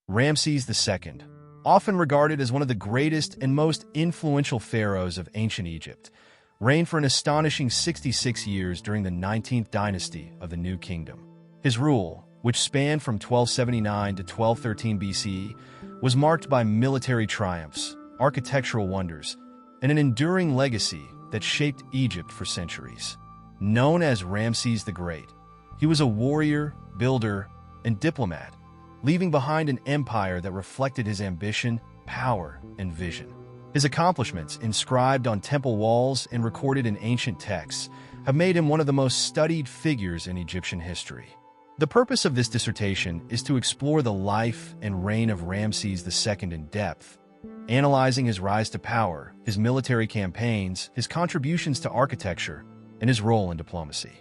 Ramses II, often regarded as one of the greatest and most influential pharaohs of ancient Egypt, reigned for an astonishing 66 years during the 19th dynasty of the New Kingdom. His rule, which spanned from 1279 to 1213 BCE, was marked by military triumphs, architectural wonders, and an enduring legacy that shaped Egypt for centuries. Known as Ramses the Great, he was a warrior, builder, and diplomat, leaving behind an empire that reflected his ambition, power, and vision. His accomplishments, inscribed on temple walls and recorded in ancient texts, have made him one of the most studied figures in Egyptian history. The purpose of this dissertation is to explore the life and reign of Ramses II in depth, analyzing his rise to power, his military campaigns, his contributions to architecture, and his role in diplomacy.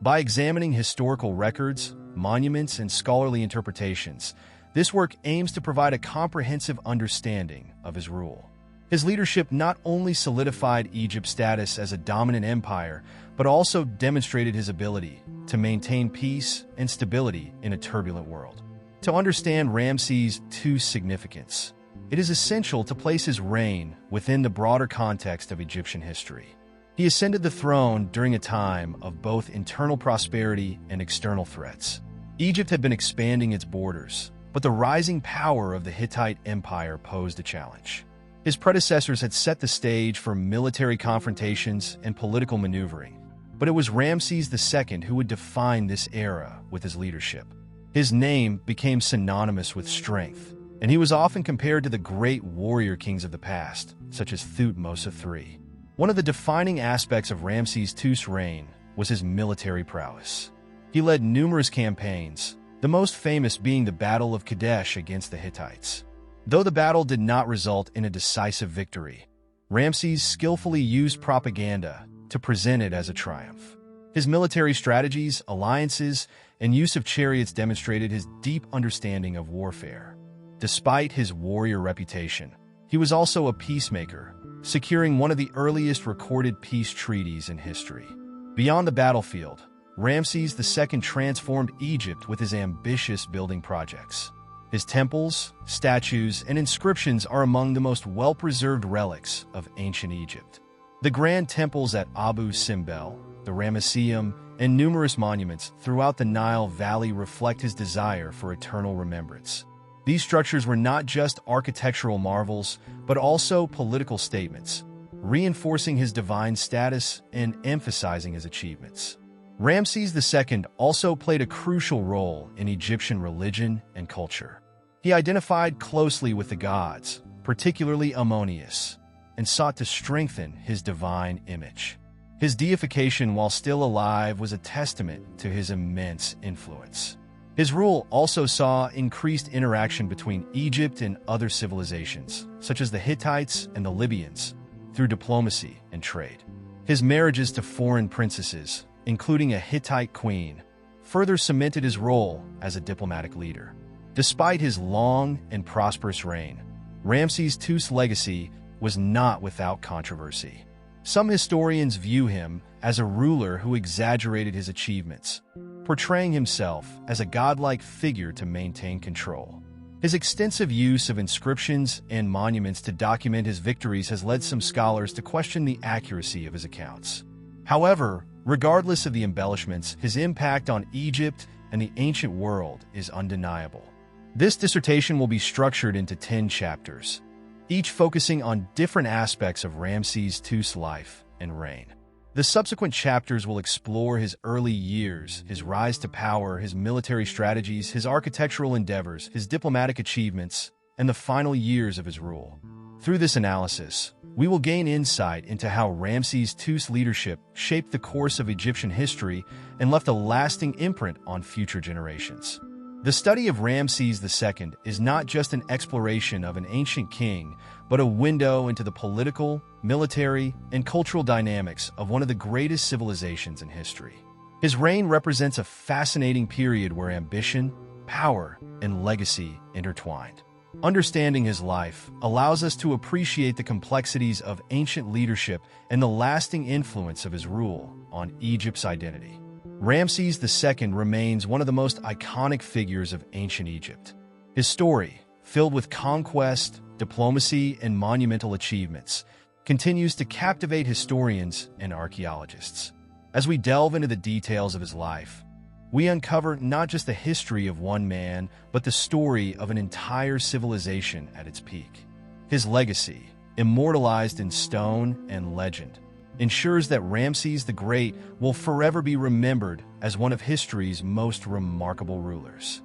By examining historical records, monuments, and scholarly interpretations, this work aims to provide a comprehensive understanding of his rule. His leadership not only solidified Egypt's status as a dominant empire, but also demonstrated his ability to maintain peace and stability in a turbulent world. To understand Ramses II's significance, it is essential to place his reign within the broader context of Egyptian history. He ascended the throne during a time of both internal prosperity and external threats. Egypt had been expanding its borders, but the rising power of the Hittite Empire posed a challenge. His predecessors had set the stage for military confrontations and political maneuvering, but it was Ramses II who would define this era with his leadership. His name became synonymous with strength, and he was often compared to the great warrior kings of the past, such as Thutmose III. One of the defining aspects of Ramses II's reign was his military prowess. He led numerous campaigns, the most famous being the Battle of Kadesh against the Hittites. Though the battle did not result in a decisive victory, Ramses skillfully used propaganda to present it as a triumph. His military strategies, alliances, and use of chariots demonstrated his deep understanding of warfare. Despite his warrior reputation, he was also a peacemaker, securing one of the earliest recorded peace treaties in history. Beyond the battlefield, Ramses II transformed Egypt with his ambitious building projects. His temples, statues, and inscriptions are among the most well-preserved relics of ancient Egypt. The grand temples at Abu Simbel, the Ramesseum, and numerous monuments throughout the Nile Valley reflect his desire for eternal remembrance. These structures were not just architectural marvels, but also political statements, reinforcing his divine status and emphasizing his achievements. Ramses II also played a crucial role in Egyptian religion and culture. He identified closely with the gods, particularly Ammonius, and sought to strengthen his divine image. His deification while still alive was a testament to his immense influence. His rule also saw increased interaction between Egypt and other civilizations, such as the Hittites and the Libyans, through diplomacy and trade. His marriages to foreign princesses, including a Hittite queen, further cemented his role as a diplomatic leader. Despite his long and prosperous reign, Ramses II's legacy was not without controversy. Some historians view him as a ruler who exaggerated his achievements, portraying himself as a godlike figure to maintain control. His extensive use of inscriptions and monuments to document his victories has led some scholars to question the accuracy of his accounts. However, regardless of the embellishments, his impact on Egypt and the ancient world is undeniable. This dissertation will be structured into 10 chapters, each focusing on different aspects of Ramses II's life and reign. The subsequent chapters will explore his early years, his rise to power, his military strategies, his architectural endeavors, his diplomatic achievements, and the final years of his rule. Through this analysis, we will gain insight into how Ramses II's leadership shaped the course of Egyptian history and left a lasting imprint on future generations. The study of Ramses II is not just an exploration of an ancient king, but a window into the political, military, and cultural dynamics of one of the greatest civilizations in history. His reign represents a fascinating period where ambition, power, and legacy intertwined. Understanding his life allows us to appreciate the complexities of ancient leadership and the lasting influence of his rule on Egypt's identity. Ramses II remains one of the most iconic figures of ancient Egypt. His story, filled with conquest, diplomacy, and monumental achievements, continues to captivate historians and archaeologists. As we delve into the details of his life, we uncover not just the history of one man, but the story of an entire civilization at its peak. His legacy, immortalized in stone and legend, ensures that Ramses the Great will forever be remembered as one of history's most remarkable rulers.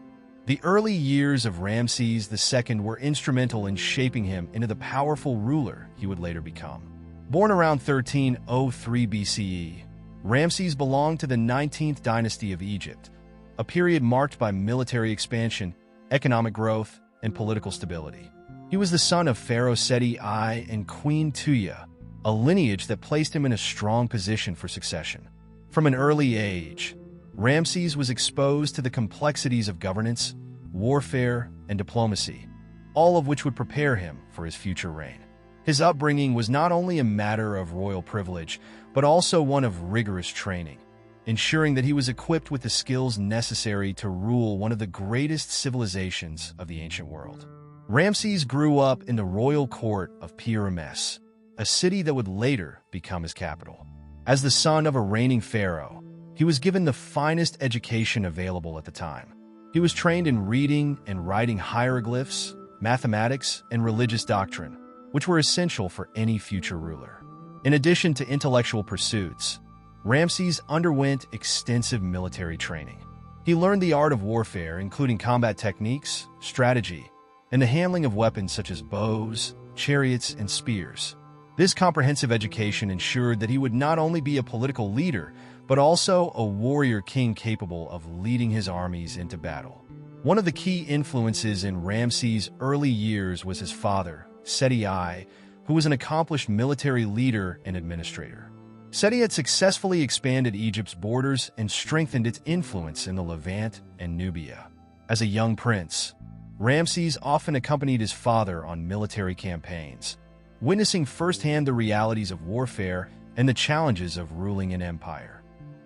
The early years of Ramses II were instrumental in shaping him into the powerful ruler he would later become. Born around 1303 BCE, Ramses belonged to the 19th dynasty of Egypt, a period marked by military expansion, economic growth, and political stability. He was the son of Pharaoh Seti I and Queen Tuya, a lineage that placed him in a strong position for succession. From an early age, Ramses was exposed to the complexities of governance, warfare, and diplomacy, all of which would prepare him for his future reign. His upbringing was not only a matter of royal privilege, but also one of rigorous training, ensuring that he was equipped with the skills necessary to rule one of the greatest civilizations of the ancient world. Ramses grew up in the royal court of Ramses, a city that would later become his capital. As the son of a reigning pharaoh, he was given the finest education available at the time. He was trained in reading and writing hieroglyphs, mathematics, and religious doctrine, which were essential for any future ruler. In addition to intellectual pursuits, Ramses underwent extensive military training. He learned the art of warfare, including combat techniques, strategy, and the handling of weapons such as bows, chariots, and spears. This comprehensive education ensured that he would not only be a political leader, but also a warrior king capable of leading his armies into battle. One of the key influences in Ramses' early years was his father, Seti I, who was an accomplished military leader and administrator. Seti had successfully expanded Egypt's borders and strengthened its influence in the Levant and Nubia. As a young prince, Ramses often accompanied his father on military campaigns, witnessing firsthand the realities of warfare and the challenges of ruling an empire.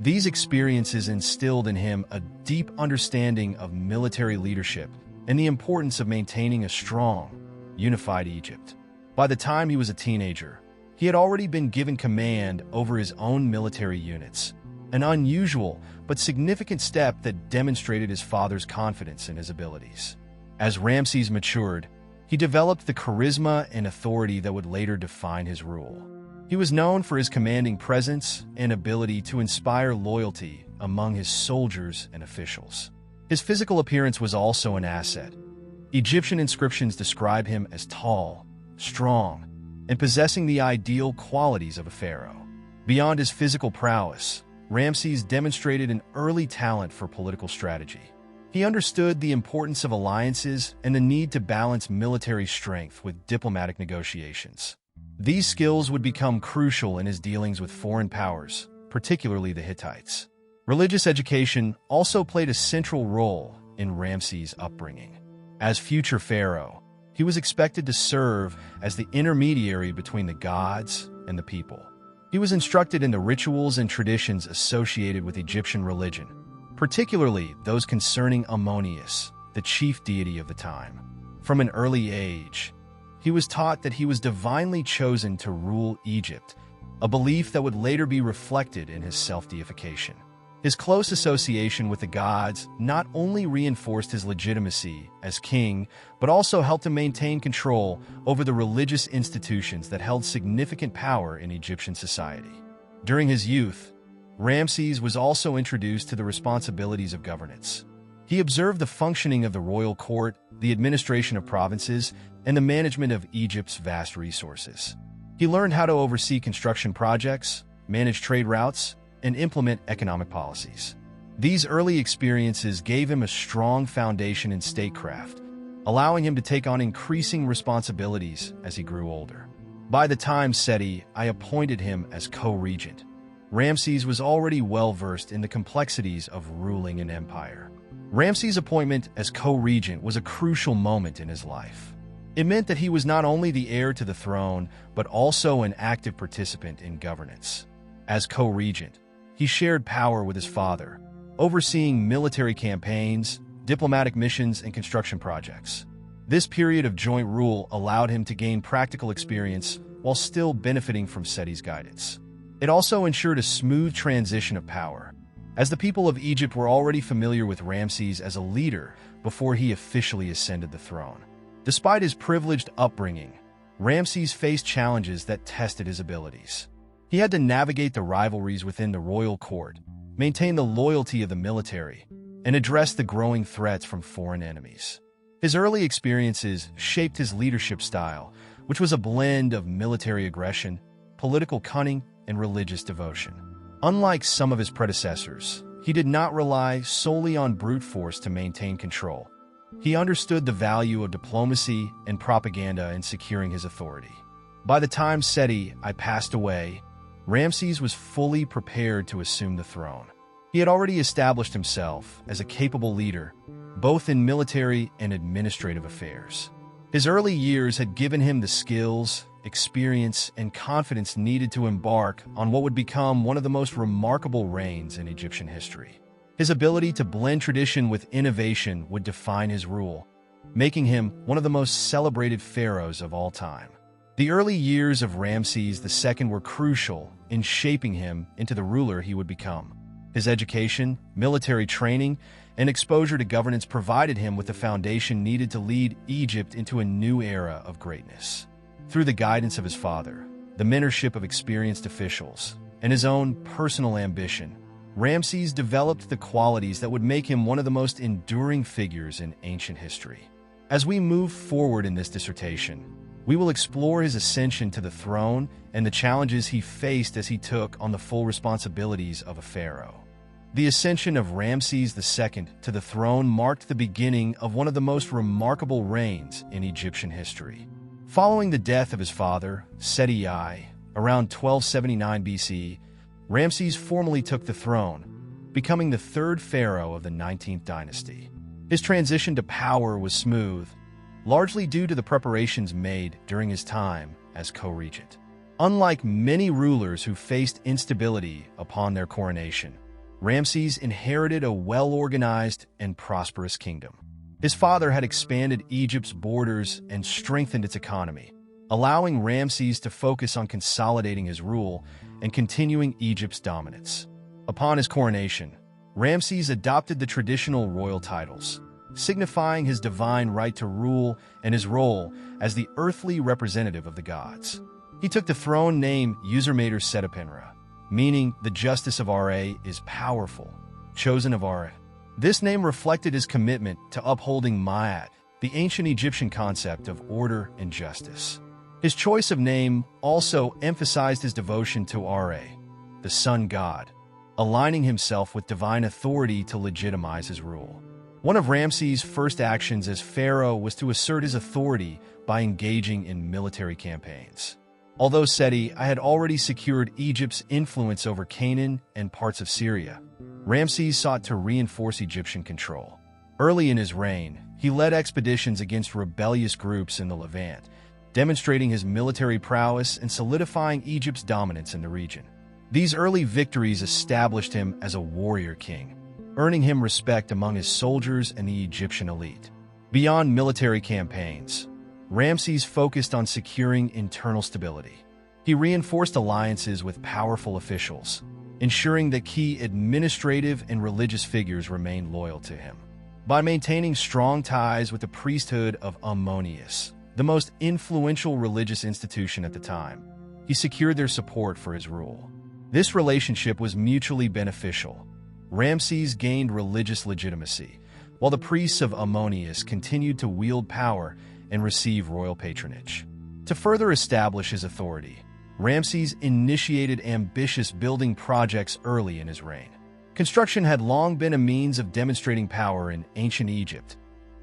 These experiences instilled in him a deep understanding of military leadership and the importance of maintaining a strong, unified Egypt. By the time he was a teenager, he had already been given command over his own military units, an unusual but significant step that demonstrated his father's confidence in his abilities. As Ramses matured, he developed the charisma and authority that would later define his rule. He was known for his commanding presence and ability to inspire loyalty among his soldiers and officials. His physical appearance was also an asset. Egyptian inscriptions describe him as tall, strong, and possessing the ideal qualities of a pharaoh. Beyond his physical prowess, Ramses demonstrated an early talent for political strategy. He understood the importance of alliances and the need to balance military strength with diplomatic negotiations. These skills would become crucial in his dealings with foreign powers, particularly the Hittites. Religious education also played a central role in Ramses' upbringing. As future pharaoh, he was expected to serve as the intermediary between the gods and the people. He was instructed in the rituals and traditions associated with Egyptian religion, particularly those concerning Ammonius, the chief deity of the time. From an early age, he was taught that he was divinely chosen to rule Egypt, a belief that would later be reflected in his self-deification. His close association with the gods not only reinforced his legitimacy as king, but also helped him maintain control over the religious institutions that held significant power in Egyptian society. During his youth, Ramses was also introduced to the responsibilities of governance. He observed the functioning of the royal court, the administration of provinces, and the management of Egypt's vast resources. He learned how to oversee construction projects, manage trade routes, and implement economic policies. These early experiences gave him a strong foundation in statecraft, allowing him to take on increasing responsibilities as he grew older. By the time Seti I appointed him as co-regent, Ramses was already well-versed in the complexities of ruling an empire. Ramses' appointment as co-regent was a crucial moment in his life. It meant that he was not only the heir to the throne, but also an active participant in governance. As co-regent, he shared power with his father, overseeing military campaigns, diplomatic missions, and construction projects. This period of joint rule allowed him to gain practical experience while still benefiting from Seti's guidance. It also ensured a smooth transition of power, as the people of Egypt were already familiar with Ramses as a leader before he officially ascended the throne. Despite his privileged upbringing, Ramses faced challenges that tested his abilities. He had to navigate the rivalries within the royal court, maintain the loyalty of the military, and address the growing threats from foreign enemies. His early experiences shaped his leadership style, which was a blend of military aggression, political cunning, and religious devotion. Unlike some of his predecessors, he did not rely solely on brute force to maintain control. He understood the value of diplomacy and propaganda in securing his authority. By the time Seti I passed away, Ramses was fully prepared to assume the throne. He had already established himself as a capable leader, both in military and administrative affairs. His early years had given him the skills, experience, and confidence needed to embark on what would become one of the most remarkable reigns in Egyptian history. His ability to blend tradition with innovation would define his rule, making him one of the most celebrated pharaohs of all time. The early years of Ramses II were crucial in shaping him into the ruler he would become. His education, military training, and exposure to governance provided him with the foundation needed to lead Egypt into a new era of greatness. Through the guidance of his father, the mentorship of experienced officials, and his own personal ambition, Ramses developed the qualities that would make him one of the most enduring figures in ancient history. As we move forward in this dissertation, we will explore his ascension to the throne and the challenges he faced as he took on the full responsibilities of a pharaoh. The ascension of Ramses II to the throne marked the beginning of one of the most remarkable reigns in Egyptian history. Following the death of his father, Seti I, around 1279 BC, Ramses formally took the throne, becoming the third pharaoh of the 19th dynasty. His transition to power was smooth, largely due to the preparations made during his time as co-regent. Unlike many rulers who faced instability upon their coronation, Ramses inherited a well-organized and prosperous kingdom. His father had expanded Egypt's borders and strengthened its economy, allowing Ramses to focus on consolidating his rule and continuing Egypt's dominance. Upon his coronation, Ramses adopted the traditional royal titles, signifying his divine right to rule and his role as the earthly representative of the gods. He took the throne name Usermater Setipenra, meaning the justice of Ra is powerful, chosen of Ra. This name reflected his commitment to upholding Ma'at, the ancient Egyptian concept of order and justice. His choice of name also emphasized his devotion to Ra, the sun god, aligning himself with divine authority to legitimize his rule. One of Ramses' first actions as pharaoh was to assert his authority by engaging in military campaigns. Although Seti I had already secured Egypt's influence over Canaan and parts of Syria, Ramses sought to reinforce Egyptian control. Early in his reign, he led expeditions against rebellious groups in the Levant, demonstrating his military prowess and solidifying Egypt's dominance in the region. These early victories established him as a warrior king, earning him respect among his soldiers and the Egyptian elite. Beyond military campaigns, Ramses focused on securing internal stability. He reinforced alliances with powerful officials, ensuring that key administrative and religious figures remained loyal to him. By maintaining strong ties with the priesthood of Ammonius, the most influential religious institution at the time, he secured their support for his rule. This relationship was mutually beneficial. Ramses gained religious legitimacy, while the priests of Ammonius continued to wield power and receive royal patronage. To further establish his authority, Ramses initiated ambitious building projects early in his reign. Construction had long been a means of demonstrating power in ancient Egypt,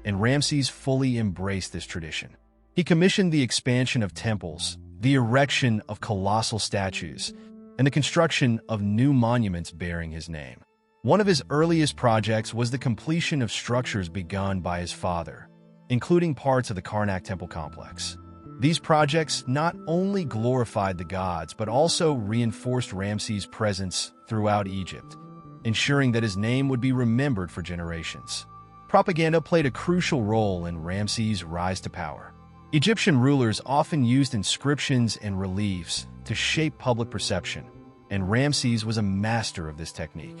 and Ramses fully embraced this tradition. He commissioned the expansion of temples, the erection of colossal statues, and the construction of new monuments bearing his name. One of his earliest projects was the completion of structures begun by his father, including parts of the Karnak temple complex. These projects not only glorified the gods but also reinforced Ramses' presence throughout Egypt, ensuring that his name would be remembered for generations. Propaganda played a crucial role in Ramses' rise to power. Egyptian rulers often used inscriptions and reliefs to shape public perception, and Ramses was a master of this technique.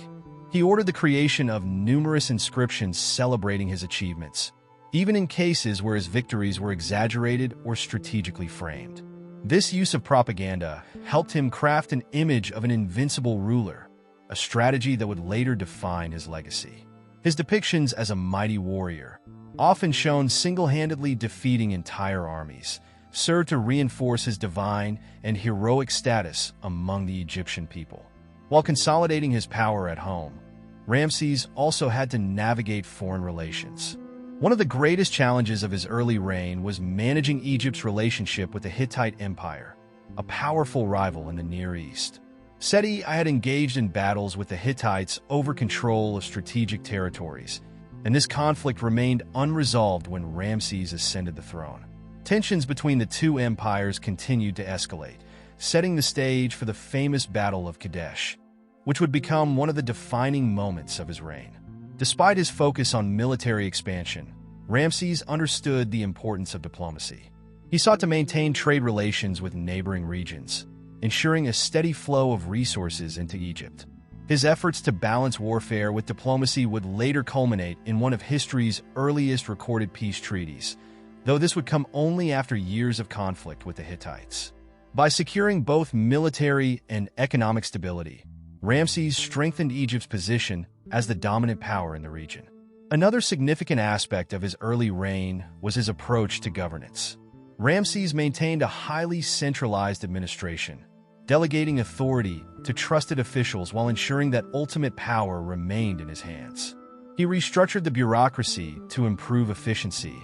He ordered the creation of numerous inscriptions celebrating his achievements, even in cases where his victories were exaggerated or strategically framed. This use of propaganda helped him craft an image of an invincible ruler, a strategy that would later define his legacy. His depictions as a mighty warrior, often shown single-handedly defeating entire armies, served to reinforce his divine and heroic status among the Egyptian people. While consolidating his power at home, Ramses also had to navigate foreign relations. One of the greatest challenges of his early reign was managing Egypt's relationship with the Hittite Empire, a powerful rival in the Near East. Seti I had engaged in battles with the Hittites over control of strategic territories, and this conflict remained unresolved when Ramses ascended the throne. Tensions between the two empires continued to escalate, setting the stage for the famous Battle of Kadesh, which would become one of the defining moments of his reign. Despite his focus on military expansion, Ramses understood the importance of diplomacy. He sought to maintain trade relations with neighboring regions, ensuring a steady flow of resources into Egypt. His efforts to balance warfare with diplomacy would later culminate in one of history's earliest recorded peace treaties, though this would come only after years of conflict with the Hittites. By securing both military and economic stability, Ramses strengthened Egypt's position as the dominant power in the region. Another significant aspect of his early reign was his approach to governance. Ramses maintained a highly centralized administration, delegating authority to trusted officials while ensuring that ultimate power remained in his hands. He restructured the bureaucracy to improve efficiency,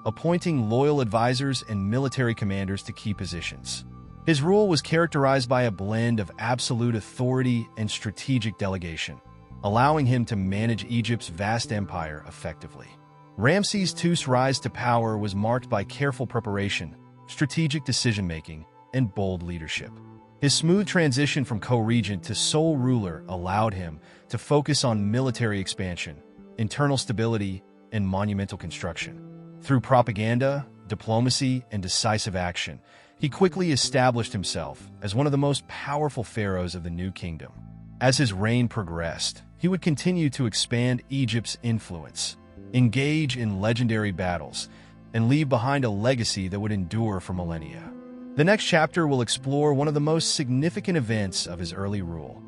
appointing loyal advisors and military commanders to key positions. His rule was characterized by a blend of absolute authority and strategic delegation, allowing him to manage Egypt's vast empire effectively. Ramses II's rise to power was marked by careful preparation, strategic decision-making, and bold leadership. His smooth transition from co-regent to sole ruler allowed him to focus on military expansion, internal stability, and monumental construction. Through propaganda, diplomacy, and decisive action, he quickly established himself as one of the most powerful pharaohs of the New Kingdom. As his reign progressed, he would continue to expand Egypt's influence, engage in legendary battles, and leave behind a legacy that would endure for millennia. The next chapter will explore one of the most significant events of his early rule,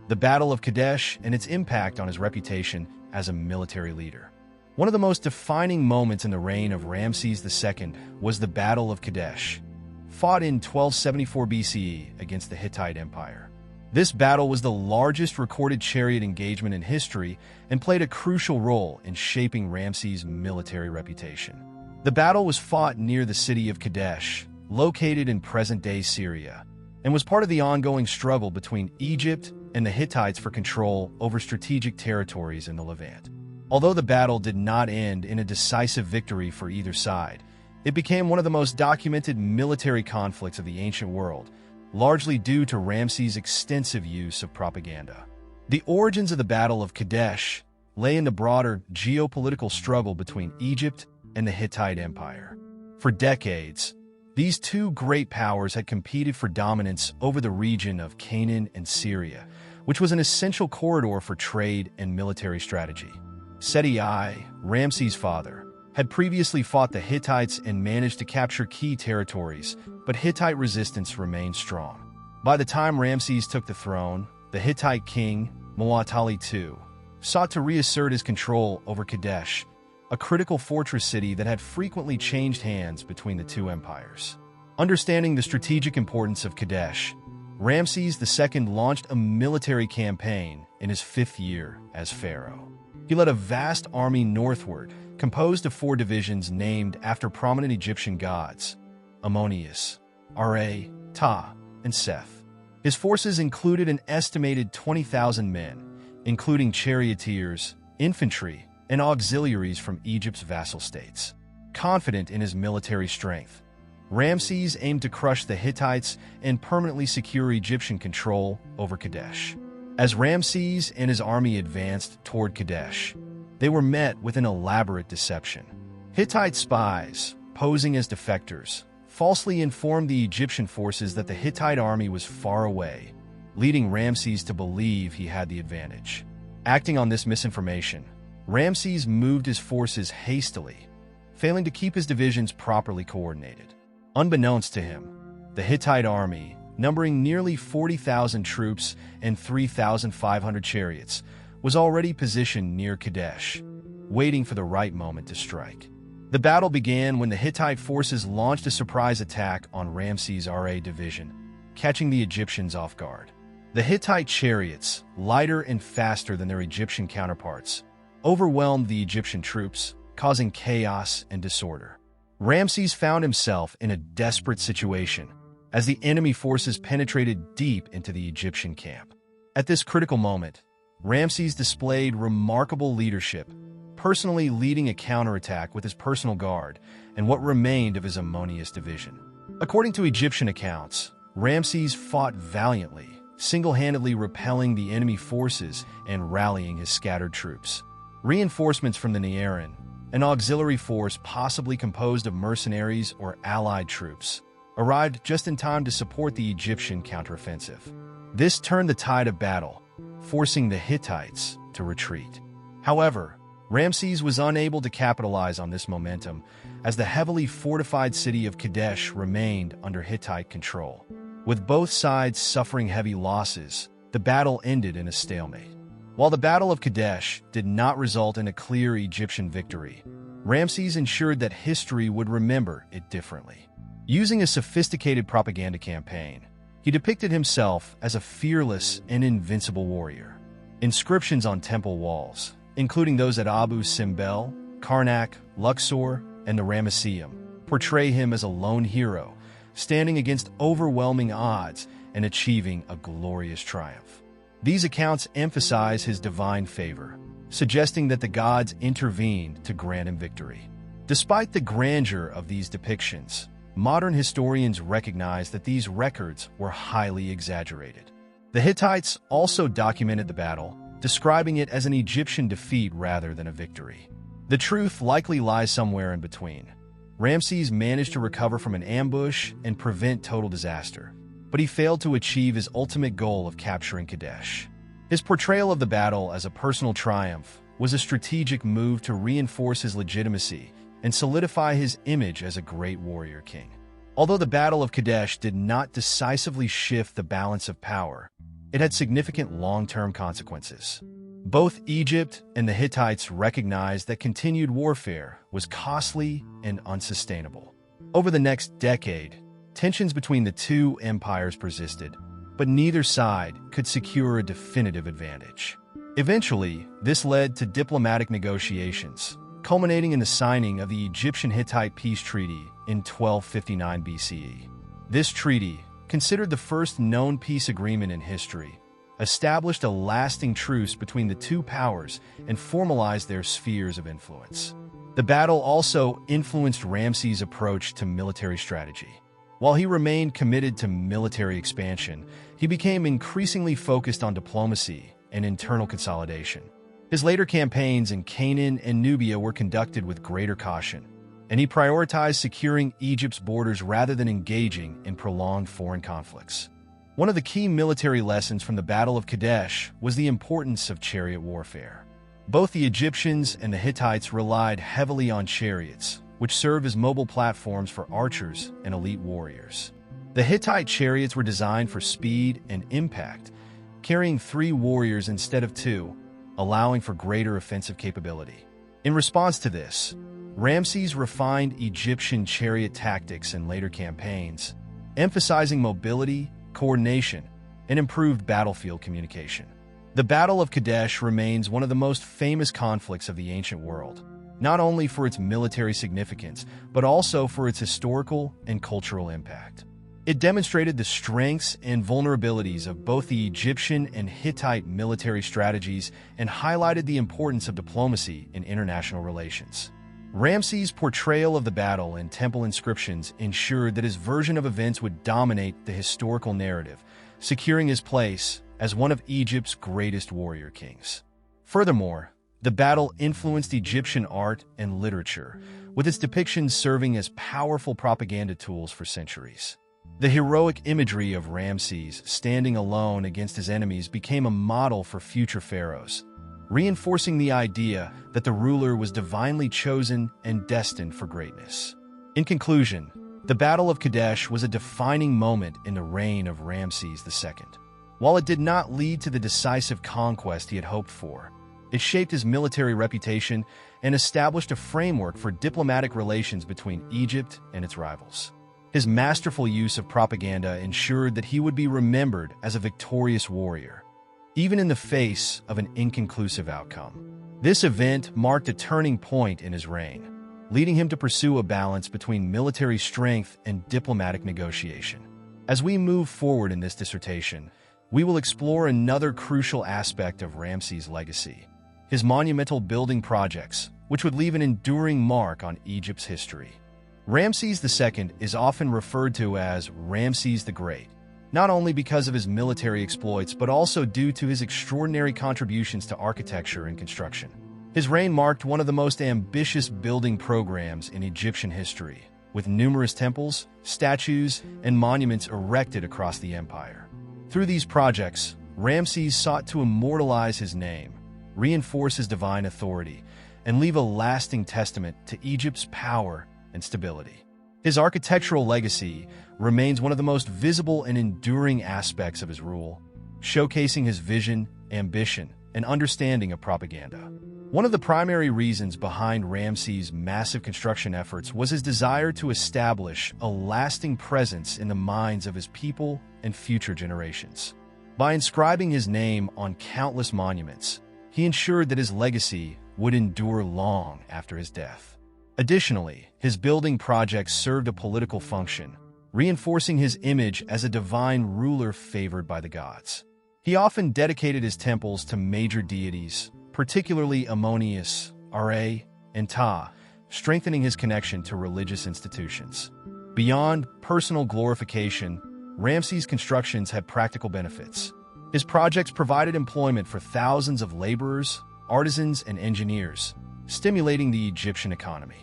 the Battle of Kadesh and its impact on his reputation as a military leader. One of the most defining moments in the reign of Ramses II was the Battle of Kadesh, fought in 1274 BCE against the Hittite Empire. This battle was the largest recorded chariot engagement in history and played a crucial role in shaping Ramses' military reputation. The battle was fought near the city of Kadesh, located in present-day Syria, and was part of the ongoing struggle between Egypt and the Hittites for control over strategic territories in the Levant. Although the battle did not end in a decisive victory for either side, it became one of the most documented military conflicts of the ancient world, largely due to Ramses' extensive use of propaganda. The origins of the Battle of Kadesh lay in the broader geopolitical struggle between Egypt and the Hittite Empire. For decades, these two great powers had competed for dominance over the region of Canaan and Syria, which was an essential corridor for trade and military strategy. Seti I, Ramses' father, had previously fought the Hittites and managed to capture key territories, but Hittite resistance remained strong. By the time Ramses took the throne, the Hittite king, Muwatalli II, sought to reassert his control over Kadesh, a critical fortress city that had frequently changed hands between the two empires. Understanding the strategic importance of Kadesh, Ramses II launched a military campaign in his 5th year as pharaoh. He led a vast army northward, composed of 4 divisions named after prominent Egyptian gods: Ammonius, Ra, Ta, and Seth. His forces included an estimated 20,000 men, including charioteers, infantry, and auxiliaries from Egypt's vassal states. Confident in his military strength, Ramses aimed to crush the Hittites and permanently secure Egyptian control over Kadesh. As Ramses and his army advanced toward Kadesh, they were met with an elaborate deception. Hittite spies, posing as defectors, falsely informed the Egyptian forces that the Hittite army was far away, leading Ramses to believe he had the advantage. Acting on this misinformation, Ramses moved his forces hastily, failing to keep his divisions properly coordinated. Unbeknownst to him, the Hittite army, numbering nearly 40,000 troops and 3,500 chariots, was already positioned near Kadesh, waiting for the right moment to strike. The battle began when the Hittite forces launched a surprise attack on Ramses' RA division, catching the Egyptians off guard. The Hittite chariots, lighter and faster than their Egyptian counterparts, overwhelmed the Egyptian troops, causing chaos and disorder. Ramses found himself in a desperate situation as the enemy forces penetrated deep into the Egyptian camp. At this critical moment, Ramses displayed remarkable leadership, personally leading a counterattack with his personal guard and what remained of his Ammonius division. According to Egyptian accounts, Ramses fought valiantly, single-handedly repelling the enemy forces and rallying his scattered troops. Reinforcements from the Nearin, an auxiliary force possibly composed of mercenaries or allied troops, arrived just in time to support the Egyptian counteroffensive. This turned the tide of battle, forcing the Hittites to retreat. However, Ramses was unable to capitalize on this momentum as the heavily fortified city of Kadesh remained under Hittite control. With both sides suffering heavy losses, the battle ended in a stalemate. While the Battle of Kadesh did not result in a clear Egyptian victory, Ramses ensured that history would remember it differently. Using a sophisticated propaganda campaign, he depicted himself as a fearless and invincible warrior. Inscriptions on temple walls, including those at Abu Simbel, Karnak, Luxor, and the Ramesseum, portray him as a lone hero, standing against overwhelming odds and achieving a glorious triumph. These accounts emphasize his divine favor, suggesting that the gods intervened to grant him victory. Despite the grandeur of these depictions, modern historians recognize that these records were highly exaggerated. The Hittites also documented the battle, describing it as an Egyptian defeat rather than a victory. The truth likely lies somewhere in between. Ramses managed to recover from an ambush and prevent total disaster, but he failed to achieve his ultimate goal of capturing Kadesh. His portrayal of the battle as a personal triumph was a strategic move to reinforce his legitimacy and solidify his image as a great warrior king. Although the Battle of Kadesh did not decisively shift the balance of power, it had significant long-term consequences. Both Egypt and the Hittites recognized that continued warfare was costly and unsustainable. Over the next decade, tensions between the two empires persisted, but neither side could secure a definitive advantage. Eventually, this led to diplomatic negotiations, culminating in the signing of the Egyptian-Hittite Peace Treaty in 1259 BCE. This treaty, considered the first known peace agreement in history, established a lasting truce between the two powers and formalized their spheres of influence. The battle also influenced Ramses' approach to military strategy. While he remained committed to military expansion, he became increasingly focused on diplomacy and internal consolidation. His later campaigns in Canaan and Nubia were conducted with greater caution, and he prioritized securing Egypt's borders rather than engaging in prolonged foreign conflicts. One of the key military lessons from the Battle of Kadesh was the importance of chariot warfare. Both the Egyptians and the Hittites relied heavily on chariots, which served as mobile platforms for archers and elite warriors. The Hittite chariots were designed for speed and impact, carrying 3 warriors instead of 2, allowing for greater offensive capability. In response to this, Ramses refined Egyptian chariot tactics in later campaigns, emphasizing mobility, coordination, and improved battlefield communication. The Battle of Kadesh remains one of the most famous conflicts of the ancient world, not only for its military significance, but also for its historical and cultural impact. It demonstrated the strengths and vulnerabilities of both the Egyptian and Hittite military strategies and highlighted the importance of diplomacy in international relations. Ramses' portrayal of the battle in temple inscriptions ensured that his version of events would dominate the historical narrative, securing his place as one of Egypt's greatest warrior kings. Furthermore, The battle influenced Egyptian art and literature, with its depictions serving as powerful propaganda tools for centuries. The heroic imagery of Ramses standing alone against his enemies became a model for future pharaohs, reinforcing the idea that the ruler was divinely chosen and destined for greatness. In conclusion, the Battle of Kadesh was a defining moment in the reign of Ramses II. While it did not lead to the decisive conquest he had hoped for, it shaped his military reputation and established a framework for diplomatic relations between Egypt and its rivals. His masterful use of propaganda ensured that he would be remembered as a victorious warrior, even in the face of an inconclusive outcome. This event marked a turning point in his reign, leading him to pursue a balance between military strength and diplomatic negotiation. As we move forward in this dissertation, we will explore another crucial aspect of Ramses' legacy: his monumental building projects, which would leave an enduring mark on Egypt's history. Ramses II is often referred to as Ramses the Great, not only because of his military exploits but also due to his extraordinary contributions to architecture and construction. His reign marked one of the most ambitious building programs in Egyptian history, with numerous temples, statues, and monuments erected across the empire. Through these projects, Ramses sought to immortalize his name, reinforce his divine authority, and leave a lasting testament to Egypt's power and stability. His architectural legacy remains one of the most visible and enduring aspects of his rule, showcasing his vision, ambition, and understanding of propaganda. One of the primary reasons behind Ramses' massive construction efforts was his desire to establish a lasting presence in the minds of his people and future generations. By inscribing his name on countless monuments, he ensured that his legacy would endure long after his death. Additionally, his building projects served a political function, reinforcing his image as a divine ruler favored by the gods. He often dedicated his temples to major deities, particularly Ammonius, Ra, and Ptah, strengthening his connection to religious institutions. Beyond personal glorification, Ramses' constructions had practical benefits. His projects provided employment for thousands of laborers, artisans, and engineers, stimulating the Egyptian economy.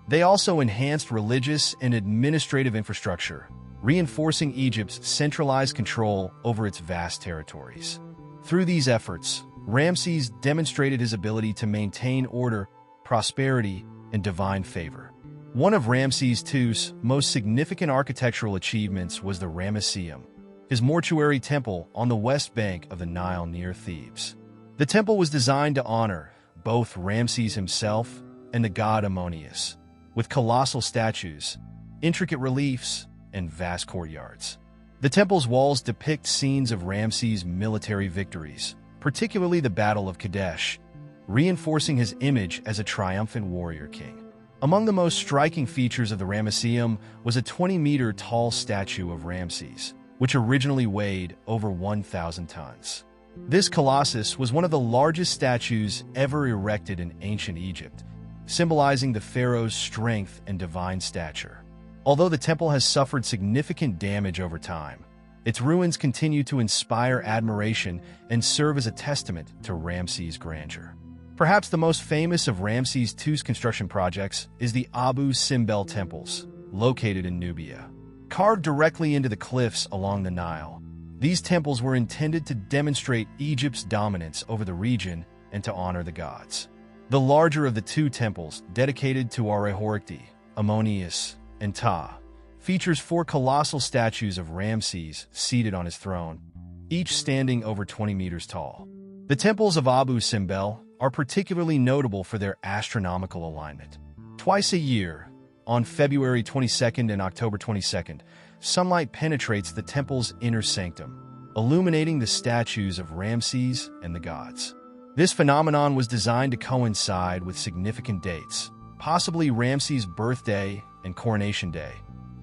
They also enhanced religious and administrative infrastructure, reinforcing Egypt's centralized control over its vast territories. Through these efforts, Ramses demonstrated his ability to maintain order, prosperity, and divine favor. One of Ramses II's most significant architectural achievements was the Ramesseum, his mortuary temple on the west bank of the Nile near Thebes. The temple was designed to honor both Ramses himself and the god Ammonius, with colossal statues, intricate reliefs, and vast courtyards. The temple's walls depict scenes of Ramses' military victories, particularly the Battle of Kadesh, reinforcing his image as a triumphant warrior king. Among the most striking features of the Ramesseum was a 20-meter-tall statue of Ramses, which originally weighed over 1,000 tons. This colossus was one of the largest statues ever erected in ancient Egypt, symbolizing the pharaoh's strength and divine stature. Although the temple has suffered significant damage over time, its ruins continue to inspire admiration and serve as a testament to Ramses' grandeur. Perhaps the most famous of Ramses II's construction projects is the Abu Simbel temples, located in Nubia. Carved directly into the cliffs along the Nile, these temples were intended to demonstrate Egypt's dominance over the region and to honor the gods. The larger of the two temples, dedicated to Ra-Horikti, Ammonius, and Ptah, features 4 colossal statues of Ramses seated on his throne, each standing over 20 meters tall. The temples of Abu Simbel are particularly notable for their astronomical alignment. Twice a year, on February 22nd and October 22nd, sunlight penetrates the temple's inner sanctum, illuminating the statues of Ramses and the gods. This phenomenon was designed to coincide with significant dates, possibly Ramses' birthday and coronation day,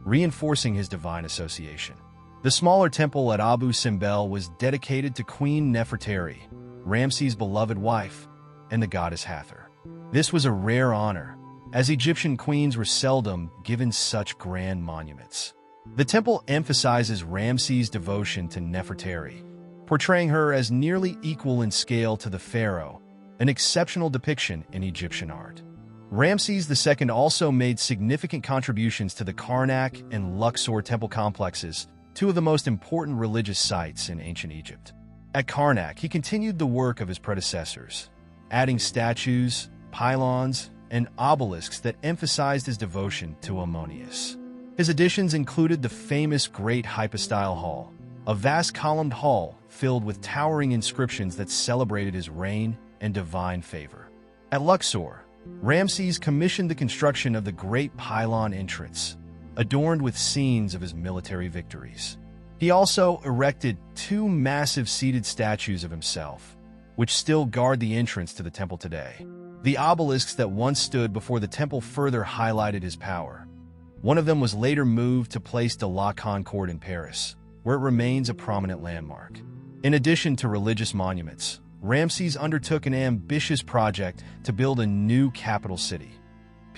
reinforcing his divine association. The smaller temple at Abu Simbel was dedicated to Queen Nefertari, Ramses' beloved wife, and the goddess Hathor. This was a rare honor, as Egyptian queens were seldom given such grand monuments. The temple emphasizes Ramses' devotion to Nefertari, portraying her as nearly equal in scale to the pharaoh an exceptional depiction in Egyptian art. Ramses II also made significant contributions to the Karnak and Luxor temple complexes, two of the most important religious sites in ancient Egypt. At Karnak, he continued the work of his predecessors, adding statues, pylons, and obelisks that emphasized his devotion to Ammonius. His additions included the famous Great Hypostyle Hall, a vast columned hall filled with towering inscriptions that celebrated his reign and divine favor. At Luxor, Ramses commissioned the construction of the Great Pylon entrance, adorned with scenes of his military victories. He also erected two massive seated statues of himself, which still guard the entrance to the temple today. The obelisks that once stood before the temple further highlighted his power. One of them was later moved to Place de la Concorde in Paris, where it remains a prominent landmark. In addition to religious monuments, Ramses undertook an ambitious project to build a new capital city,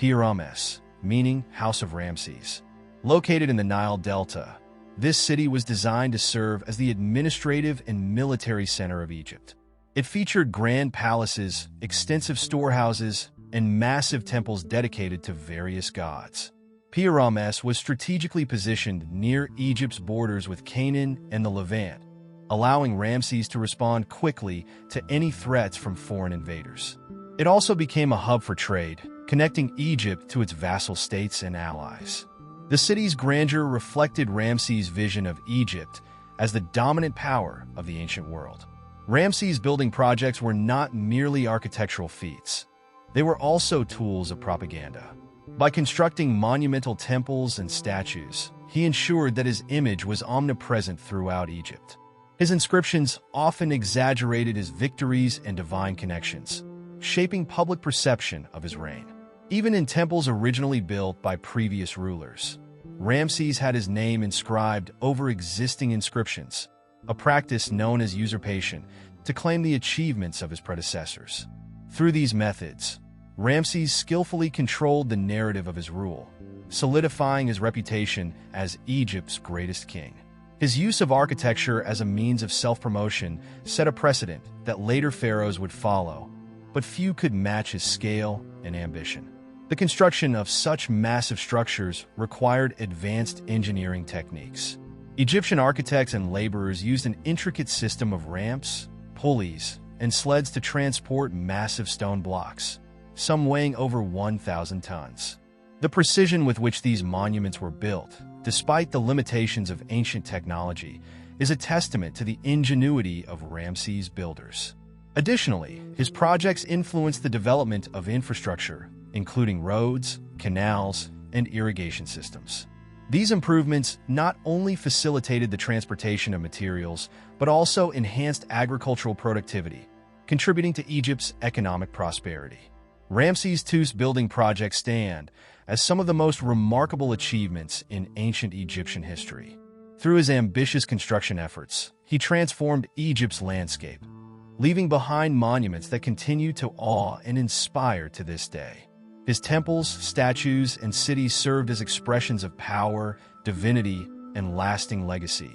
Ramses, meaning House of Ramses. Located in the Nile Delta, this city was designed to serve as the administrative and military center of Egypt. It featured grand palaces, extensive storehouses, and massive temples dedicated to various gods. Ramses was strategically positioned near Egypt's borders with Canaan and the Levant, allowing Ramses to respond quickly to any threats from foreign invaders. It also became a hub for trade, connecting Egypt to its vassal states and allies. The city's grandeur reflected Ramses' vision of Egypt as the dominant power of the ancient world. Ramses' building projects were not merely architectural feats. They were also tools of propaganda. By constructing monumental temples and statues, he ensured that his image was omnipresent throughout Egypt. His inscriptions often exaggerated his victories and divine connections, shaping public perception of his reign. Even in temples originally built by previous rulers, Ramses had his name inscribed over existing inscriptions, a practice known as usurpation, to claim the achievements of his predecessors. Through these methods, Ramses skillfully controlled the narrative of his rule, solidifying his reputation as Egypt's greatest king. His use of architecture as a means of self-promotion set a precedent that later pharaohs would follow, but few could match his scale and ambition. The construction of such massive structures required advanced engineering techniques. Egyptian architects and laborers used an intricate system of ramps, pulleys, and sleds to transport massive stone blocks, some weighing over 1,000 tons. The precision with which these monuments were built, despite the limitations of ancient technology, is a testament to the ingenuity of Ramses' builders. Additionally, his projects influenced the development of infrastructure, including roads, canals, and irrigation systems. These improvements not only facilitated the transportation of materials, but also enhanced agricultural productivity, contributing to Egypt's economic prosperity. Ramses II's building projects stand as some of the most remarkable achievements in ancient Egyptian history. Through his ambitious construction efforts, he transformed Egypt's landscape, leaving behind monuments that continue to awe and inspire to this day. His temples, statues, and cities served as expressions of power, divinity, and lasting legacy,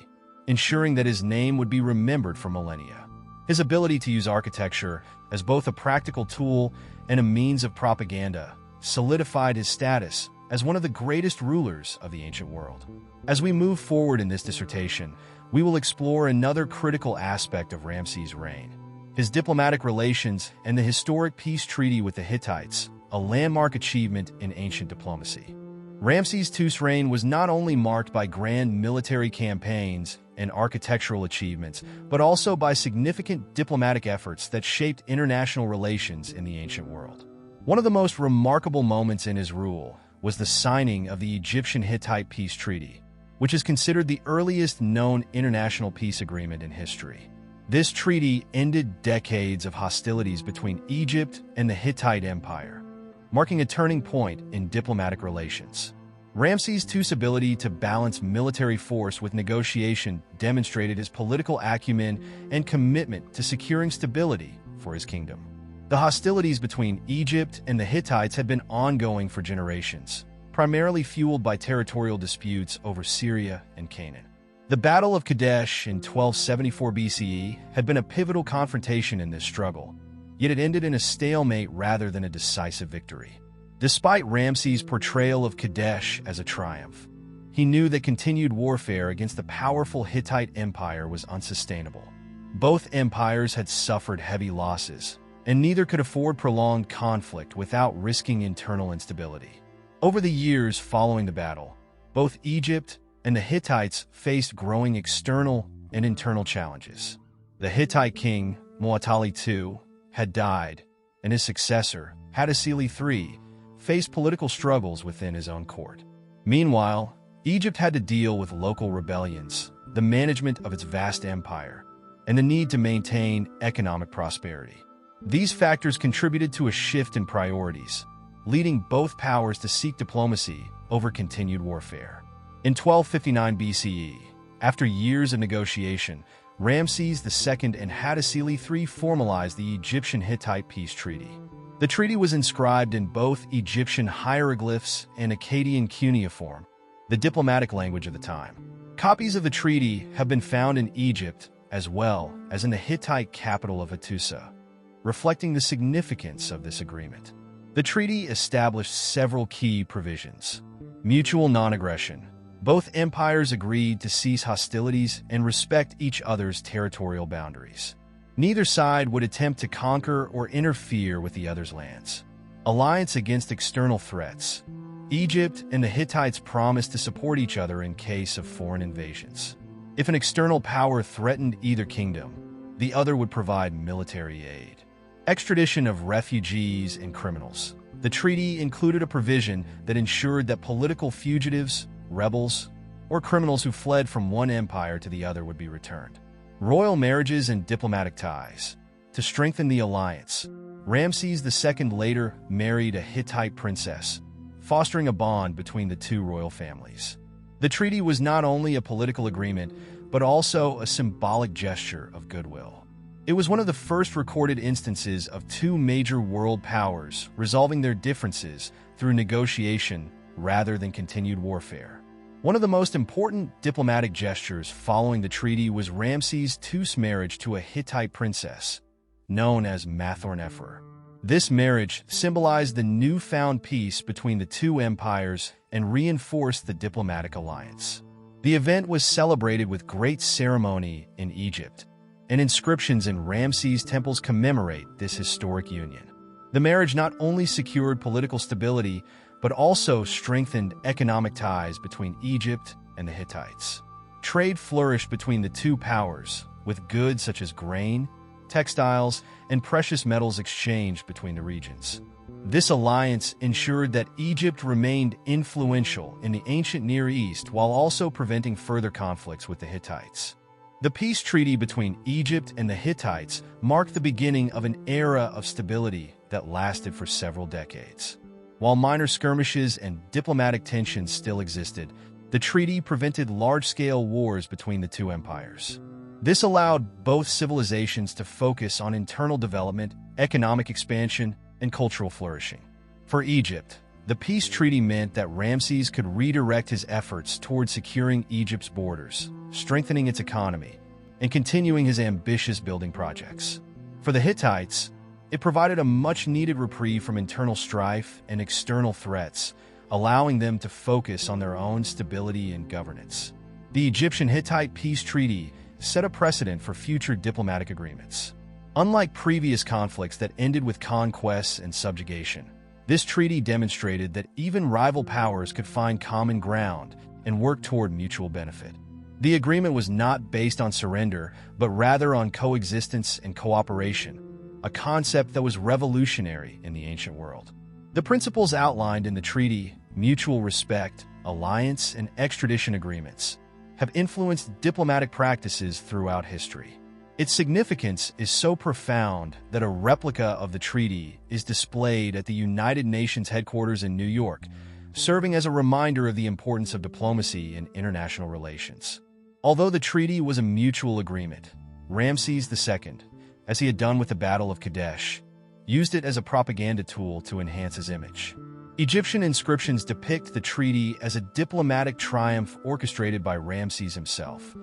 ensuring that his name would be remembered for millennia. His ability to use architecture as both a practical tool and a means of propaganda solidified his status as one of the greatest rulers of the ancient world. As we move forward in this dissertation, we will explore another critical aspect of Ramses' reign: his diplomatic relations and the historic peace treaty with the Hittites, a landmark achievement in ancient diplomacy. Ramses II's reign was not only marked by grand military campaigns and architectural achievements, but also by significant diplomatic efforts that shaped international relations in the ancient world. One of the most remarkable moments in his rule was the signing of the Egyptian-Hittite peace treaty, which is considered the earliest known international peace agreement in history. This treaty ended decades of hostilities between Egypt and the Hittite Empire, marking a turning point in diplomatic relations. Ramses II's ability to balance military force with negotiation demonstrated his political acumen and commitment to securing stability for his kingdom. The hostilities between Egypt and the Hittites had been ongoing for generations, primarily fueled by territorial disputes over Syria and Canaan. The Battle of Kadesh in 1274 BCE had been a pivotal confrontation in this struggle. yet it ended in a stalemate rather than a decisive victory. Despite Ramses' portrayal of Kadesh as a triumph, he knew that continued warfare against the powerful Hittite Empire was unsustainable. Both empires had suffered heavy losses, and neither could afford prolonged conflict without risking internal instability. Over the years following the battle, both Egypt and the Hittites faced growing external and internal challenges. The Hittite king, Muwatalli II, had died, and his successor, Hattusili III, faced political struggles within his own court. Meanwhile, Egypt had to deal with local rebellions, the management of its vast empire, and the need to maintain economic prosperity. These factors contributed to a shift in priorities, leading both powers to seek diplomacy over continued warfare. In 1259 BCE, after years of negotiation, Ramses II and Hattusili III formalized the Egyptian-Hittite peace treaty. The treaty was inscribed in both Egyptian hieroglyphs and Akkadian cuneiform, the diplomatic language of the time. Copies of the treaty have been found in Egypt as well as in the Hittite capital of Hattusa, reflecting the significance of this agreement. The treaty established several key provisions. Mutual non-aggression. Both empires agreed to cease hostilities and respect each other's territorial boundaries. Neither side would attempt to conquer or interfere with the other's lands. Alliance against external threats. Egypt and the Hittites promised to support each other in case of foreign invasions. If an external power threatened either kingdom, the other would provide military aid. Extradition of refugees and criminals. The treaty included a provision that ensured that political fugitives, rebels, or criminals who fled from one empire to the other would be returned. Royal marriages and diplomatic ties. To strengthen the alliance, Ramses II later married a Hittite princess, fostering a bond between the two royal families. The treaty was not only a political agreement, but also a symbolic gesture of goodwill. It was one of the first recorded instances of two major world powers resolving their differences through negotiation rather than continued warfare. One of the most important diplomatic gestures following the treaty was Ramses II's marriage to a Hittite princess, known as Mathor-nefer. This marriage symbolized the newfound peace between the two empires and reinforced the diplomatic alliance. The event was celebrated with great ceremony in Egypt, and inscriptions in Ramses' temples commemorate this historic union. The marriage not only secured political stability, but also strengthened economic ties between Egypt and the Hittites. Trade flourished between the two powers, with goods such as grain, textiles, and precious metals exchanged between the regions. This alliance ensured that Egypt remained influential in the ancient Near East while also preventing further conflicts with the Hittites. The peace treaty between Egypt and the Hittites marked the beginning of an era of stability that lasted for several decades. While minor skirmishes and diplomatic tensions still existed, the treaty prevented large-scale wars between the two empires. This allowed both civilizations to focus on internal development, economic expansion, and cultural flourishing. For Egypt, the peace treaty meant that Ramses could redirect his efforts toward securing Egypt's borders, strengthening its economy, and continuing his ambitious building projects. For the Hittites, it provided a much-needed reprieve from internal strife and external threats, allowing them to focus on their own stability and governance. The Egyptian-Hittite peace treaty set a precedent for future diplomatic agreements. Unlike previous conflicts that ended with conquests and subjugation, this treaty demonstrated that even rival powers could find common ground and work toward mutual benefit. The agreement was not based on surrender, but rather on coexistence and cooperation, a concept that was revolutionary in the ancient world. The principles outlined in the treaty, mutual respect, alliance, and extradition agreements, have influenced diplomatic practices throughout history. Its significance is so profound that a replica of the treaty is displayed at the United Nations headquarters in New York, serving as a reminder of the importance of diplomacy in international relations. Although the treaty was a mutual agreement, Ramses II, as he had done with the Battle of Kadesh, used it as a propaganda tool to enhance his image. Egyptian inscriptions depict the treaty as a diplomatic triumph orchestrated by Ramses himself,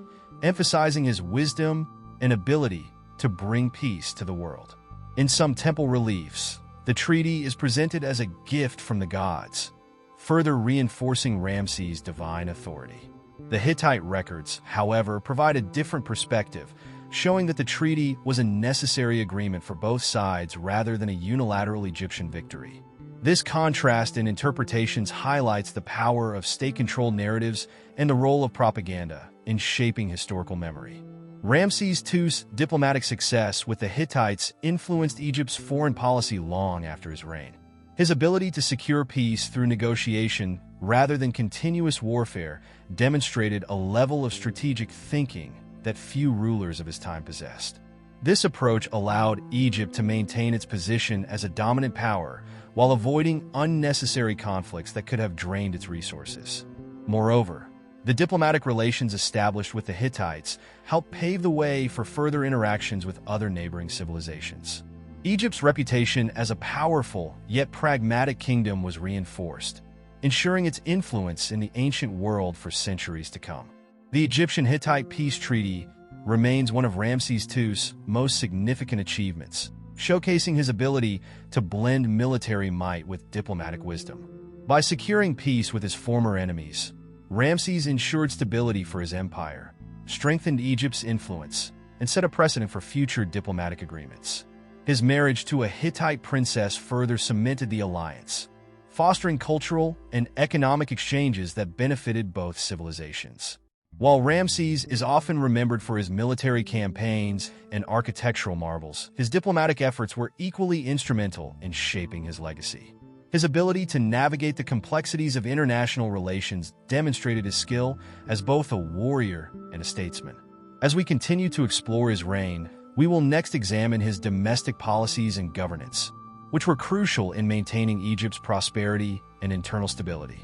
emphasizing his wisdom and ability to bring peace to the world. In some temple reliefs, the treaty is presented as a gift from the gods, further reinforcing Ramses' divine authority. The Hittite records, however, provide a different perspective, showing that the treaty was a necessary agreement for both sides rather than a unilateral Egyptian victory. This contrast in interpretations highlights the power of state-controlled narratives and the role of propaganda in shaping historical memory. Ramses II's diplomatic success with the Hittites influenced Egypt's foreign policy long after his reign. His ability to secure peace through negotiation rather than continuous warfare demonstrated a level of strategic thinking that few rulers of his time possessed. This approach allowed Egypt to maintain its position as a dominant power while avoiding unnecessary conflicts that could have drained its resources. Moreover, the diplomatic relations established with the Hittites helped pave the way for further interactions with other neighboring civilizations. Egypt's reputation as a powerful yet pragmatic kingdom was reinforced, ensuring its influence in the ancient world for centuries to come. The Egyptian-Hittite peace treaty remains one of Ramses II's most significant achievements, showcasing his ability to blend military might with diplomatic wisdom. By securing peace with his former enemies, Ramses ensured stability for his empire, strengthened Egypt's influence, and set a precedent for future diplomatic agreements. His marriage to a Hittite princess further cemented the alliance, fostering cultural and economic exchanges that benefited both civilizations. While Ramses is often remembered for his military campaigns and architectural marvels, his diplomatic efforts were equally instrumental in shaping his legacy. His ability to navigate the complexities of international relations demonstrated his skill as both a warrior and a statesman. As we continue to explore his reign, we will next examine his domestic policies and governance, which were crucial in maintaining Egypt's prosperity and internal stability.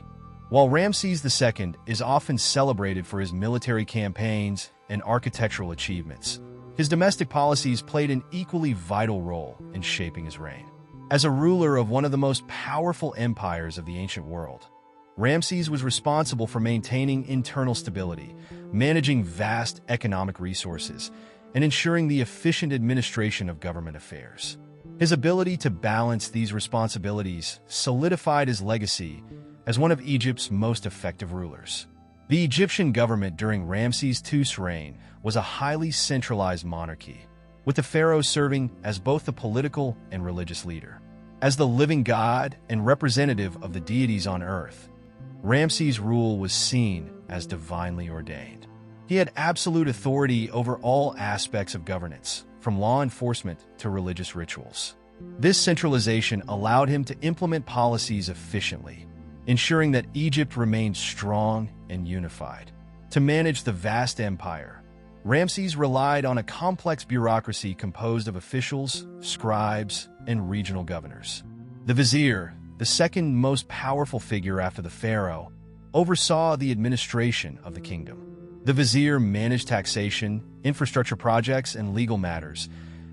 While Ramses II is often celebrated for his military campaigns and architectural achievements, his domestic policies played an equally vital role in shaping his reign. As a ruler of one of the most powerful empires of the ancient world, Ramses was responsible for maintaining internal stability, managing vast economic resources, and ensuring the efficient administration of government affairs. His ability to balance these responsibilities solidified his legacy as one of Egypt's most effective rulers. The Egyptian government during Ramses II's reign was a highly centralized monarchy, with the pharaoh serving as both the political and religious leader. As the living god and representative of the deities on earth, Ramses' rule was seen as divinely ordained. He had absolute authority over all aspects of governance, from law enforcement to religious rituals. This centralization allowed him to implement policies efficiently, ensuring that Egypt remained strong and unified. To manage the vast empire, Ramses relied on a complex bureaucracy composed of officials, scribes, and regional governors. The vizier, the second most powerful figure after the pharaoh, oversaw the administration of the kingdom. The vizier managed taxation, infrastructure projects, and legal matters,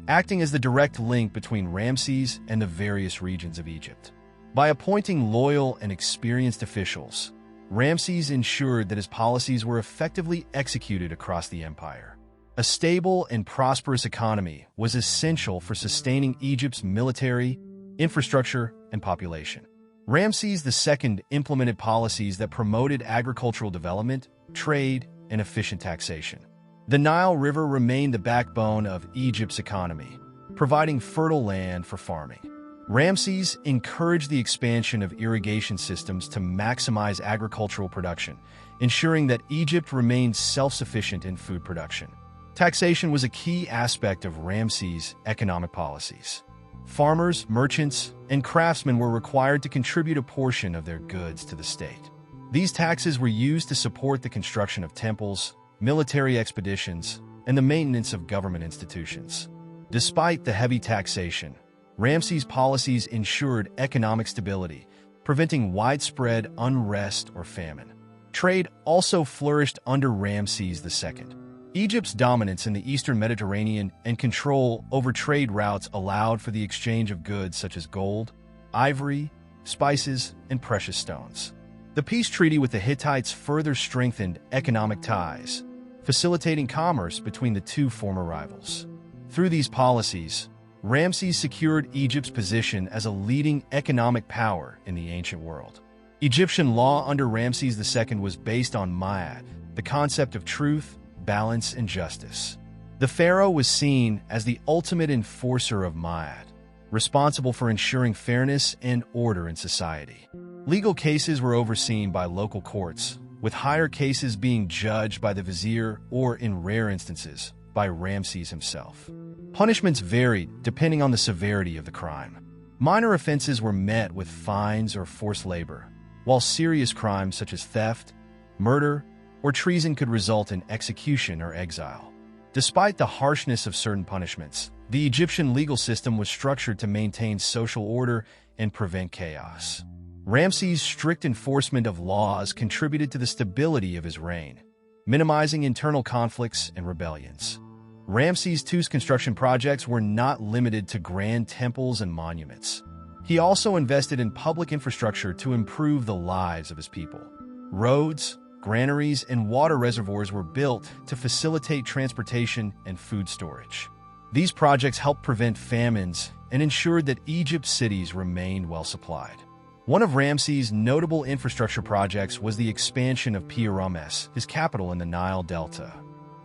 acting as the direct link between Ramses and the various regions of Egypt. By appointing loyal and experienced officials, Ramses ensured that his policies were effectively executed across the empire. A stable and prosperous economy was essential for sustaining Egypt's military, infrastructure, and population. Ramses II implemented policies that promoted agricultural development, trade, and efficient taxation. The Nile River remained the backbone of Egypt's economy, providing fertile land for farming. Ramses encouraged the expansion of irrigation systems to maximize agricultural production, ensuring that Egypt remained self-sufficient in food production. Taxation was a key aspect of Ramses' economic policies. Farmers, merchants, and craftsmen were required to contribute a portion of their goods to the state. These taxes were used to support the construction of temples, military expeditions, and the maintenance of government institutions. Despite the heavy taxation, Ramses' policies ensured economic stability, preventing widespread unrest or famine. Trade also flourished under Ramses II. Egypt's dominance in the eastern Mediterranean and control over trade routes allowed for the exchange of goods such as gold, ivory, spices, and precious stones. The peace treaty with the Hittites further strengthened economic ties, facilitating commerce between the two former rivals. Through these policies, Ramses secured Egypt's position as a leading economic power in the ancient world. Egyptian law under Ramses II was based on Ma'at, the concept of truth, balance, and justice. The pharaoh was seen as the ultimate enforcer of Ma'at, responsible for ensuring fairness and order in society. Legal cases were overseen by local courts, with higher cases being judged by the vizier or, in rare instances, by Ramses himself. Punishments varied depending on the severity of the crime. Minor offenses were met with fines or forced labor, while serious crimes such as theft, murder, or treason could result in execution or exile. Despite the harshness of certain punishments, the Egyptian legal system was structured to maintain social order and prevent chaos. Ramses' strict enforcement of laws contributed to the stability of his reign, minimizing internal conflicts and rebellions. Ramses II's construction projects were not limited to grand temples and monuments. He also invested in public infrastructure to improve the lives of his people. Roads, granaries, and water reservoirs were built to facilitate transportation and food storage. These projects helped prevent famines and ensured that Egypt's cities remained well supplied. One of Ramses' notable infrastructure projects was the expansion of RAMSES, his capital in the Nile Delta.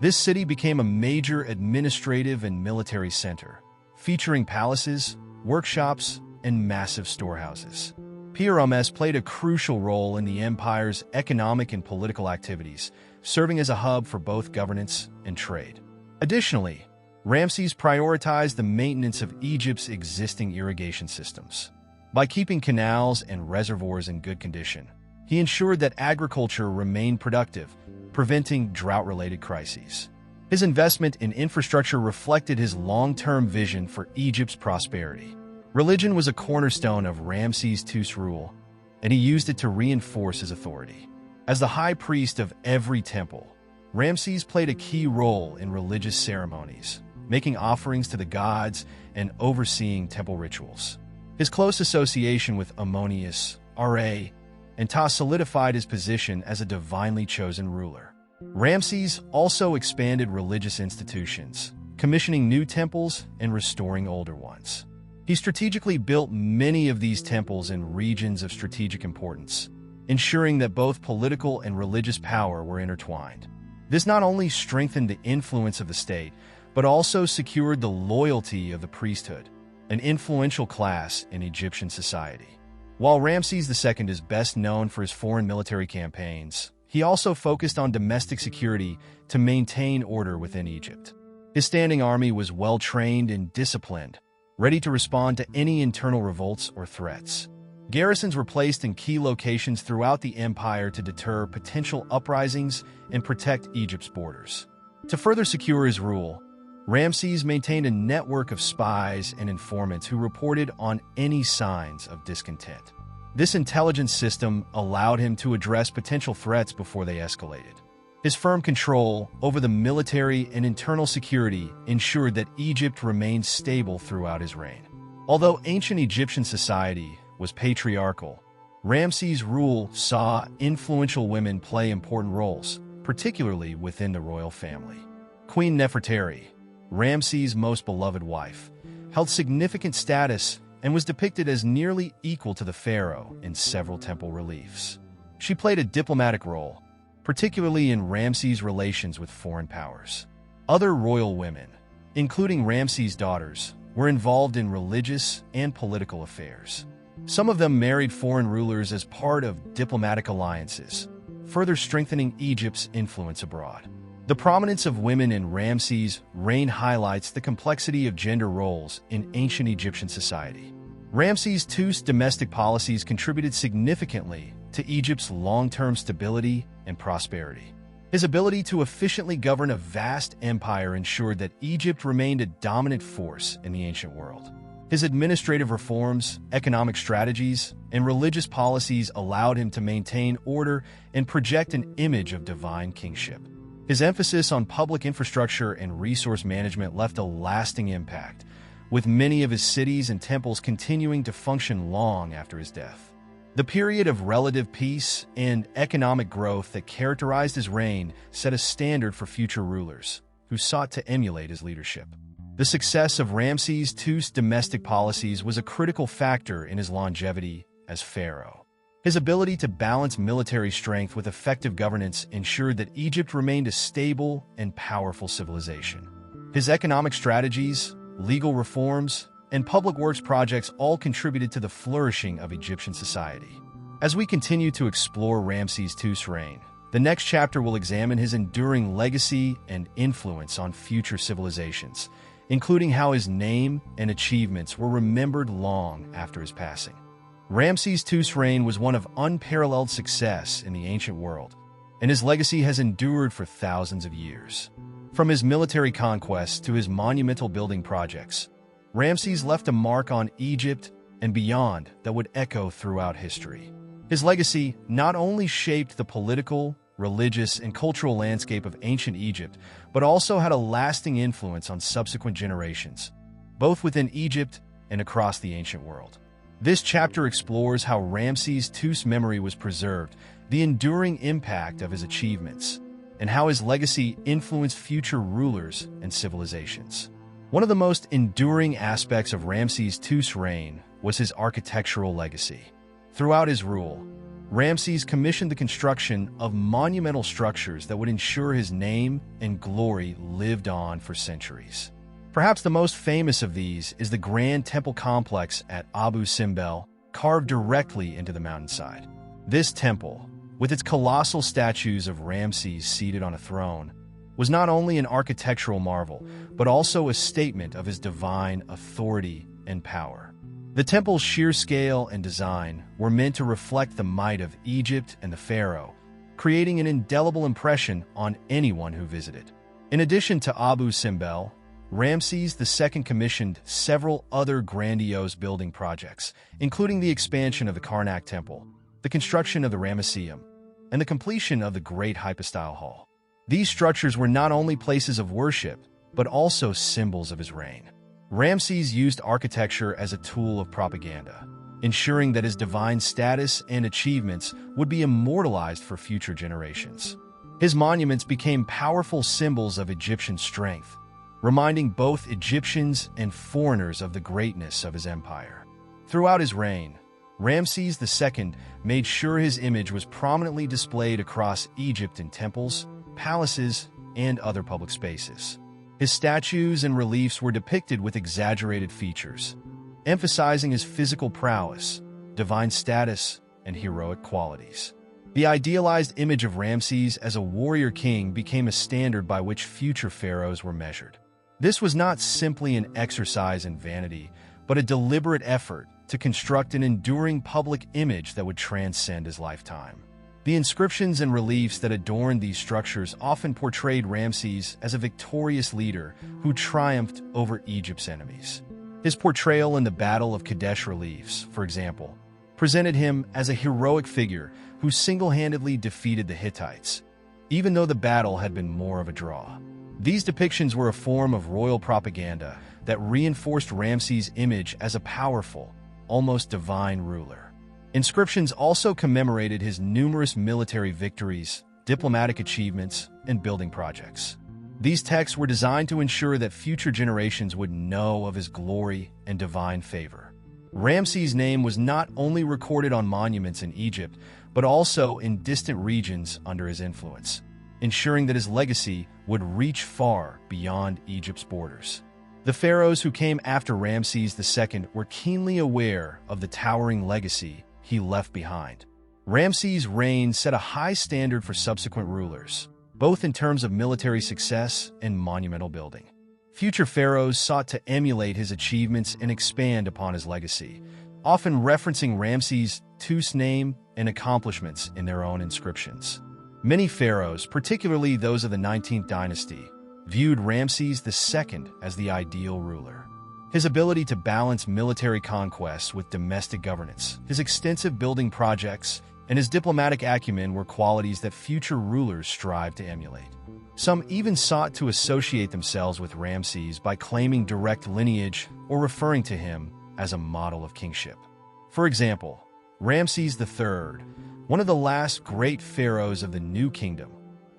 This city became a major administrative and military center, featuring palaces, workshops, and massive storehouses. RAMSES played a crucial role in the empire's economic and political activities, serving as a hub for both governance and trade. Additionally, Ramses prioritized the maintenance of Egypt's existing irrigation systems. By keeping canals and reservoirs in good condition, he ensured that agriculture remained productive, preventing drought-related crises. His investment in infrastructure reflected his long-term vision for Egypt's prosperity. Religion was a cornerstone of Ramses II's rule, and he used it to reinforce his authority. As the high priest of every temple, Ramses played a key role in religious ceremonies, making offerings to the gods and overseeing temple rituals. His close association with Ammonius, Ra, and Ta solidified his position as a divinely chosen ruler. Ramses also expanded religious institutions, commissioning new temples and restoring older ones. He strategically built many of these temples in regions of strategic importance, ensuring that both political and religious power were intertwined. This not only strengthened the influence of the state, but also secured the loyalty of the priesthood, an influential class in Egyptian society. While Ramses II is best known for his foreign military campaigns, he also focused on domestic security to maintain order within Egypt. His standing army was well-trained and disciplined, ready to respond to any internal revolts or threats. Garrisons were placed in key locations throughout the empire to deter potential uprisings and protect Egypt's borders. To further secure his rule, Ramses maintained a network of spies and informants who reported on any signs of discontent. This intelligence system allowed him to address potential threats before they escalated. His firm control over the military and internal security ensured that Egypt remained stable throughout his reign. Although ancient Egyptian society was patriarchal, Ramses' rule saw influential women play important roles, particularly within the royal family. Queen Nefertari, Ramses' most beloved wife, held significant status and was depicted as nearly equal to the pharaoh in several temple reliefs. She played a diplomatic role, particularly in Ramses' relations with foreign powers. Other royal women, including Ramses' daughters, were involved in religious and political affairs. Some of them married foreign rulers as part of diplomatic alliances, further strengthening Egypt's influence abroad. The prominence of women in Ramses' reign highlights the complexity of gender roles in ancient Egyptian society. Ramses II's domestic policies contributed significantly to Egypt's long-term stability and prosperity. His ability to efficiently govern a vast empire ensured that Egypt remained a dominant force in the ancient world. His administrative reforms, economic strategies, and religious policies allowed him to maintain order and project an image of divine kingship. His emphasis on public infrastructure and resource management left a lasting impact, with many of his cities and temples continuing to function long after his death. The period of relative peace and economic growth that characterized his reign set a standard for future rulers, who sought to emulate his leadership. The success of Ramses II's domestic policies was a critical factor in his longevity as pharaoh. His ability to balance military strength with effective governance ensured that Egypt remained a stable and powerful civilization. His economic strategies, legal reforms, and public works projects all contributed to the flourishing of Egyptian society. As we continue to explore Ramses II's reign, the next chapter will examine his enduring legacy and influence on future civilizations, including how his name and achievements were remembered long after his passing. Ramses II's reign was one of unparalleled success in the ancient world, and his legacy has endured for thousands of years. From his military conquests to his monumental building projects, Ramses left a mark on Egypt and beyond that would echo throughout history. His legacy not only shaped the political, religious, and cultural landscape of ancient Egypt, but also had a lasting influence on subsequent generations, both within Egypt and across the ancient world. This chapter explores how Ramses II's memory was preserved, the enduring impact of his achievements, and how his legacy influenced future rulers and civilizations. One of the most enduring aspects of Ramses II's reign was his architectural legacy. Throughout his rule, Ramses commissioned the construction of monumental structures that would ensure his name and glory lived on for centuries. Perhaps the most famous of these is the Grand Temple Complex at Abu Simbel, carved directly into the mountainside. This temple, with its colossal statues of Ramses seated on a throne, was not only an architectural marvel, but also a statement of his divine authority and power. The temple's sheer scale and design were meant to reflect the might of Egypt and the pharaoh, creating an indelible impression on anyone who visited. In addition to Abu Simbel, Ramses II commissioned several other grandiose building projects, including the expansion of the Karnak Temple, the construction of the Ramesseum, and the completion of the Great Hypostyle Hall. These structures were not only places of worship, but also symbols of his reign. Ramses used architecture as a tool of propaganda, ensuring that his divine status and achievements would be immortalized for future generations. His monuments became powerful symbols of Egyptian strength, reminding both Egyptians and foreigners of the greatness of his empire. Throughout his reign, Ramses II made sure his image was prominently displayed across Egypt in temples, palaces, and other public spaces. His statues and reliefs were depicted with exaggerated features, emphasizing his physical prowess, divine status, and heroic qualities. The idealized image of Ramses as a warrior king became a standard by which future pharaohs were measured. This was not simply an exercise in vanity, but a deliberate effort to construct an enduring public image that would transcend his lifetime. The inscriptions and reliefs that adorned these structures often portrayed Ramses as a victorious leader who triumphed over Egypt's enemies. His portrayal in the Battle of Kadesh reliefs, for example, presented him as a heroic figure who single-handedly defeated the Hittites, even though the battle had been more of a draw. These depictions were a form of royal propaganda that reinforced Ramses' image as a powerful, almost divine ruler. Inscriptions also commemorated his numerous military victories, diplomatic achievements, and building projects. These texts were designed to ensure that future generations would know of his glory and divine favor. Ramses' name was not only recorded on monuments in Egypt, but also in distant regions under his influence, ensuring that his legacy would reach far beyond Egypt's borders. The pharaohs who came after Ramses II were keenly aware of the towering legacy he left behind. Ramses' reign set a high standard for subsequent rulers, both in terms of military success and monumental building. Future pharaohs sought to emulate his achievements and expand upon his legacy, often referencing Ramses II's name and accomplishments in their own inscriptions. Many pharaohs, particularly those of the 19th dynasty, viewed Ramses II as the ideal ruler. His ability to balance military conquests with domestic governance, his extensive building projects, and his diplomatic acumen were qualities that future rulers strived to emulate. Some even sought to associate themselves with Ramses by claiming direct lineage or referring to him as a model of kingship. For example, Ramses III, one of the last great pharaohs of the New Kingdom,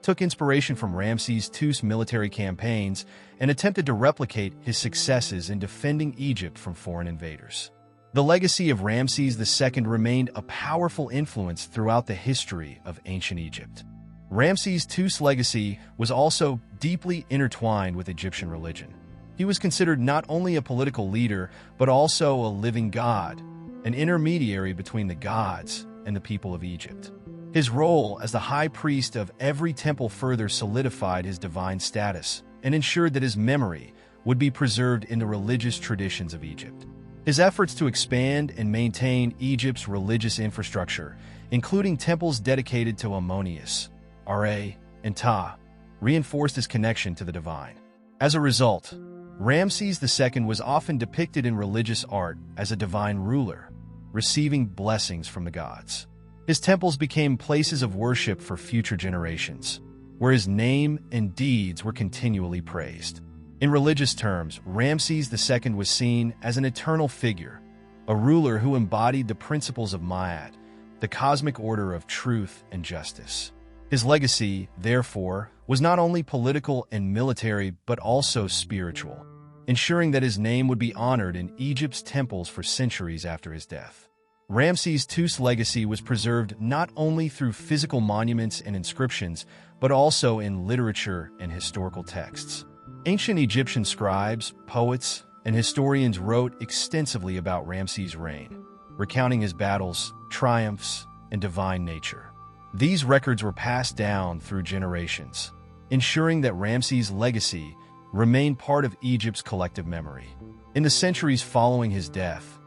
took inspiration from Ramses II's military campaigns and attempted to replicate his successes in defending Egypt from foreign invaders. The legacy of Ramses II remained a powerful influence throughout the history of ancient Egypt. Ramses II's legacy was also deeply intertwined with Egyptian religion. He was considered not only a political leader, but also a living god, an intermediary between the gods and the people of Egypt. His role as the high priest of every temple further solidified his divine status and ensured that his memory would be preserved in the religious traditions of Egypt. His efforts to expand and maintain Egypt's religious infrastructure, including temples dedicated to Ammonius, Ra, and Ptah, reinforced his connection to the divine. As a result, Ramses II was often depicted in religious art as a divine ruler, receiving blessings from the gods. His temples became places of worship for future generations, where his name and deeds were continually praised. In religious terms, Ramses II was seen as an eternal figure, a ruler who embodied the principles of Ma'at, the cosmic order of truth and justice. His legacy, therefore, was not only political and military but also spiritual, ensuring that his name would be honored in Egypt's temples for centuries after his death. Ramses II's legacy was preserved not only through physical monuments and inscriptions, but also in literature and historical texts. Ancient Egyptian scribes, poets, and historians wrote extensively about Ramses' reign, recounting his battles, triumphs, and divine nature. These records were passed down through generations, ensuring that Ramses' legacy remained part of Egypt's collective memory. In the centuries following his death,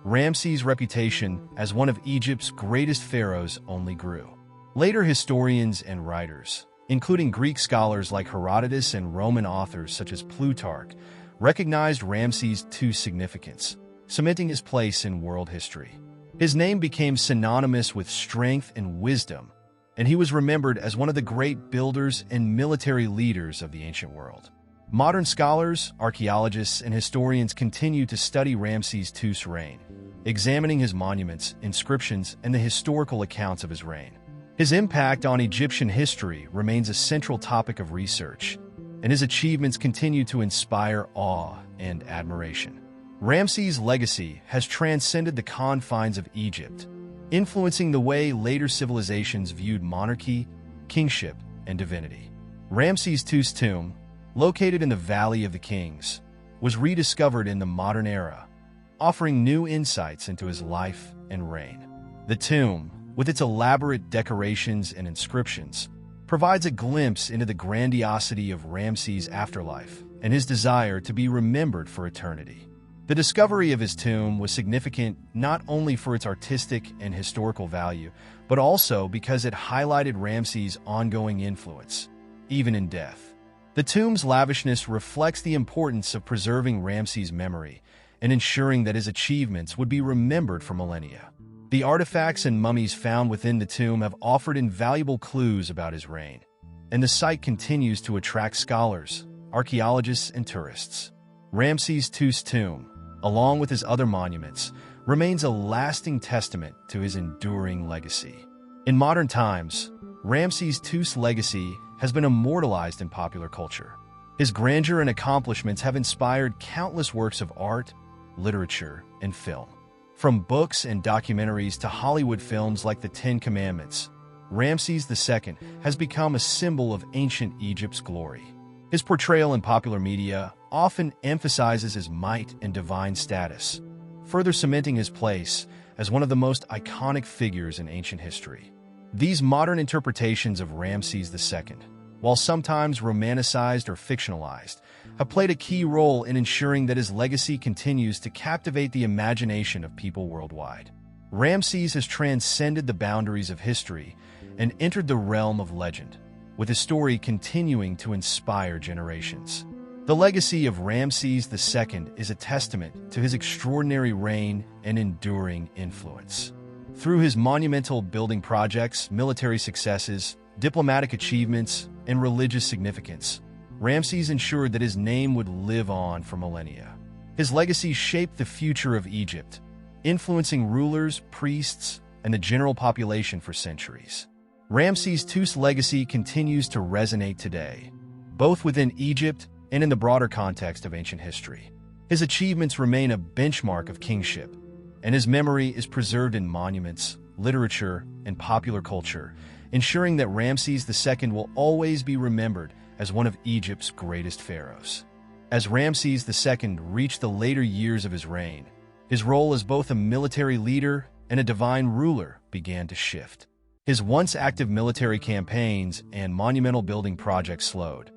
Ramses' reputation as one of Egypt's greatest pharaohs only grew. Later historians and writers, including Greek scholars like Herodotus and Roman authors such as Plutarch, recognized Ramses II's significance, cementing his place in world history. His name became synonymous with strength and wisdom, and he was remembered as one of the great builders and military leaders of the ancient world. Modern scholars, archaeologists, and historians continue to study Ramses II's reign, examining his monuments, inscriptions, and the historical accounts of his reign. His impact on Egyptian history remains a central topic of research, and his achievements continue to inspire awe and admiration. Ramses' legacy has transcended the confines of Egypt, influencing the way later civilizations viewed monarchy, kingship, and divinity. Ramses II's tomb, located in the Valley of the Kings, was rediscovered in the modern era, offering new insights into his life and reign. The tomb, with its elaborate decorations and inscriptions, provides a glimpse into the grandiosity of Ramses' afterlife and his desire to be remembered for eternity. The discovery of his tomb was significant not only for its artistic and historical value, but also because it highlighted Ramses' ongoing influence, even in death. The tomb's lavishness reflects the importance of preserving Ramses' memory and ensuring that his achievements would be remembered for millennia. The artifacts and mummies found within the tomb have offered invaluable clues about his reign, and the site continues to attract scholars, archaeologists, and tourists. Ramses II's tomb, along with his other monuments, remains a lasting testament to his enduring legacy. In modern times, Ramses II's legacy has been immortalized in popular culture. His grandeur and accomplishments have inspired countless works of art, literature, and film. From books and documentaries to Hollywood films like The Ten Commandments, Ramses II has become a symbol of ancient Egypt's glory. His portrayal in popular media often emphasizes his might and divine status, further cementing his place as one of the most iconic figures in ancient history. These modern interpretations of Ramses II, while sometimes romanticized or fictionalized, have played a key role in ensuring that his legacy continues to captivate the imagination of people worldwide. Ramses has transcended the boundaries of history and entered the realm of legend, with his story continuing to inspire generations. The legacy of Ramses II is a testament to his extraordinary reign and enduring influence. Through his monumental building projects, military successes, diplomatic achievements, and religious significance, Ramses ensured that his name would live on for millennia. His legacy shaped the future of Egypt, influencing rulers, priests, and the general population for centuries. Ramses II's legacy continues to resonate today, both within Egypt and in the broader context of ancient history. His achievements remain a benchmark of kingship, and his memory is preserved in monuments, literature, and popular culture, ensuring that Ramses II will always be remembered as one of Egypt's greatest pharaohs. As Ramses II reached the later years of his reign, his role as both a military leader and a divine ruler began to shift. His once active military campaigns and monumental building projects slowed,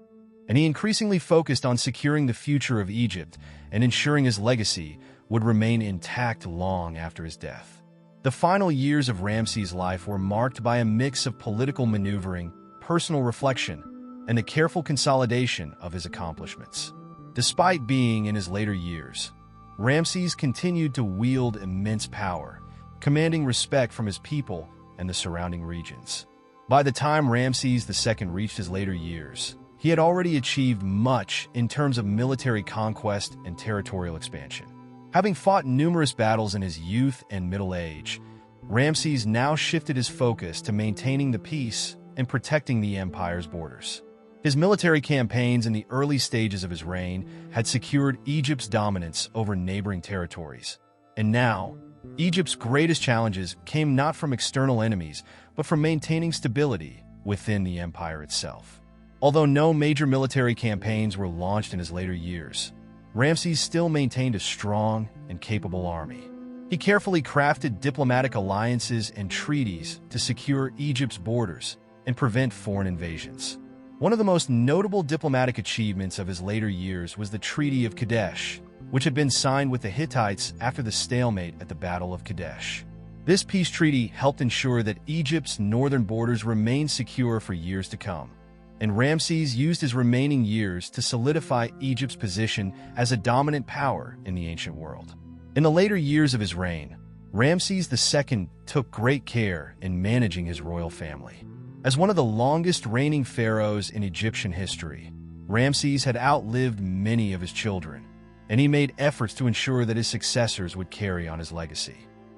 and he increasingly focused on securing the future of Egypt and ensuring his legacy would remain intact long after his death. The final years of Ramses' life were marked by a mix of political maneuvering, personal reflection, and the careful consolidation of his accomplishments. Despite being in his later years, Ramses continued to wield immense power, commanding respect from his people and the surrounding regions. By the time Ramses II reached his later years, he had already achieved much in terms of military conquest and territorial expansion. Having fought numerous battles in his youth and middle age, Ramses now shifted his focus to maintaining the peace and protecting the empire's borders. His military campaigns in the early stages of his reign had secured Egypt's dominance over neighboring territories. And now, Egypt's greatest challenges came not from external enemies, but from maintaining stability within the empire itself. Although no major military campaigns were launched in his later years, Ramses still maintained a strong and capable army. He carefully crafted diplomatic alliances and treaties to secure Egypt's borders and prevent foreign invasions. One of the most notable diplomatic achievements of his later years was the Treaty of Kadesh, which had been signed with the Hittites after the stalemate at the Battle of Kadesh. This peace treaty helped ensure that Egypt's northern borders remained secure for years to come, and Ramses used his remaining years to solidify Egypt's position as a dominant power in the ancient world. In the later years of his reign, Ramses II took great care in managing his royal family. As one of the longest reigning pharaohs in Egyptian history, Ramses had outlived many of his children, and he made efforts to ensure that his successors would carry on his legacy.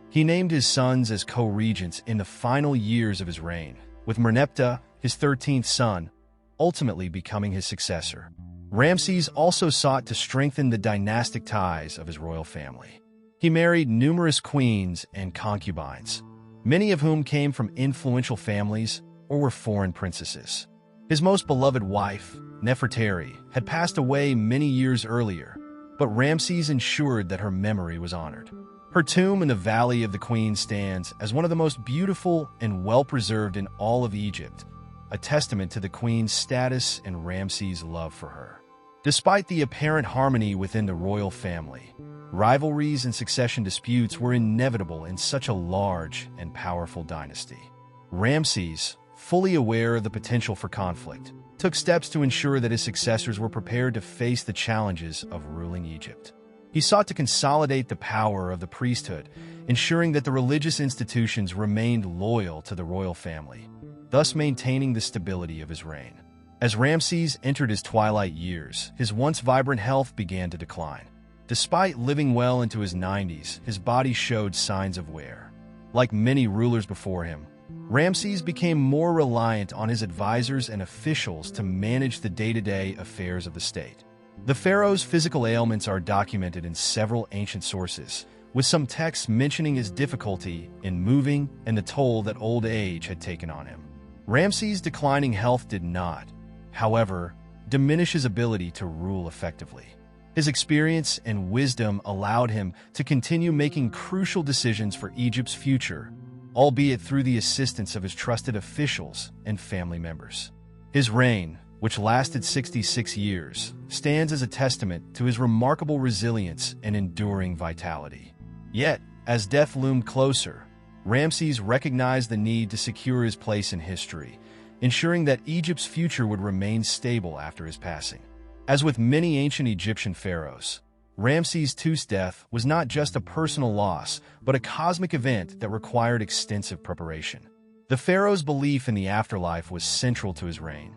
He named his sons as co-regents in the final years of his reign, with Merneptah, his 13th son, ultimately becoming his successor. Ramses also sought to strengthen the dynastic ties of his royal family. He married numerous queens and concubines, many of whom came from influential families or were foreign princesses. His most beloved wife, Nefertari, had passed away many years earlier, but Ramses ensured that her memory was honored. Her tomb in the Valley of the Queen stands as one of the most beautiful and well-preserved in all of Egypt, a testament to the queen's status and Ramses' love for her. Despite the apparent harmony within the royal family, rivalries and succession disputes were inevitable in such a large and powerful dynasty. Ramses, fully aware of the potential for conflict, took steps to ensure that his successors were prepared to face the challenges of ruling Egypt. He sought to consolidate the power of the priesthood, ensuring that the religious institutions remained loyal to the royal family, thus maintaining the stability of his reign. As Ramses entered his twilight years, his once vibrant health began to decline. Despite living well into his 90s, his body showed signs of wear. Like many rulers before him, Ramses became more reliant on his advisors and officials to manage the day-to-day affairs of the state. The pharaoh's physical ailments are documented in several ancient sources, with some texts mentioning his difficulty in moving and the toll that old age had taken on him. Ramses' declining health did not, however, diminish his ability to rule effectively. His experience and wisdom allowed him to continue making crucial decisions for Egypt's future, albeit through the assistance of his trusted officials and family members. His reign, which lasted 66 years, stands as a testament to his remarkable resilience and enduring vitality. Yet, as death loomed closer, Ramses recognized the need to secure his place in history, ensuring that Egypt's future would remain stable after his passing. As with many ancient Egyptian pharaohs, Ramses II's death was not just a personal loss, but a cosmic event that required extensive preparation. The pharaoh's belief in the afterlife was central to his reign,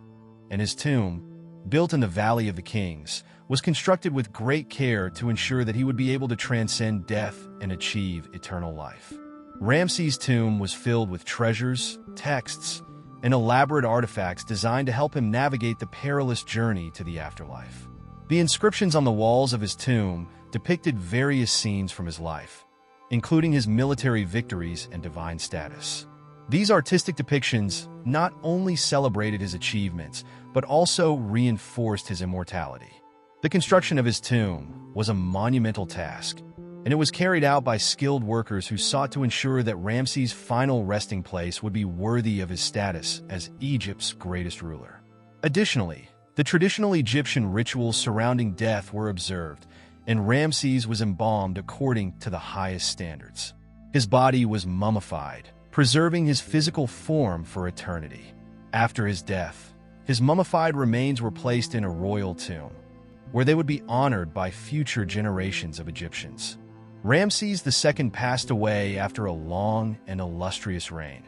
and his tomb, built in the Valley of the Kings, was constructed with great care to ensure that he would be able to transcend death and achieve eternal life. Ramses' tomb was filled with treasures, texts, and elaborate artifacts designed to help him navigate the perilous journey to the afterlife. The inscriptions on the walls of his tomb depicted various scenes from his life, including his military victories and divine status. These artistic depictions not only celebrated his achievements, but also reinforced his immortality. The construction of his tomb was a monumental task, and it was carried out by skilled workers who sought to ensure that Ramses' final resting place would be worthy of his status as Egypt's greatest ruler. Additionally, the traditional Egyptian rituals surrounding death were observed, and Ramses was embalmed according to the highest standards. His body was mummified, preserving his physical form for eternity. After his death, his mummified remains were placed in a royal tomb, where they would be honored by future generations of Egyptians. Ramses II passed away after a long and illustrious reign,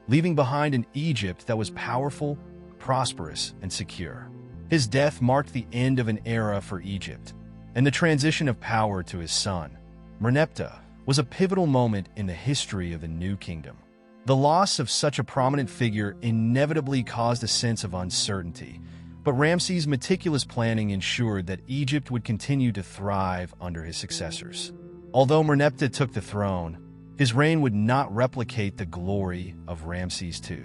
leaving behind an Egypt that was powerful, prosperous, and secure. His death marked the end of an era for Egypt, and the transition of power to his son, Merneptah, was a pivotal moment in the history of the new kingdom. The loss of such a prominent figure inevitably caused a sense of uncertainty, but Ramses' meticulous planning ensured that Egypt would continue to thrive under his successors. Although Merneptah took the throne, his reign would not replicate the glory of Ramses II.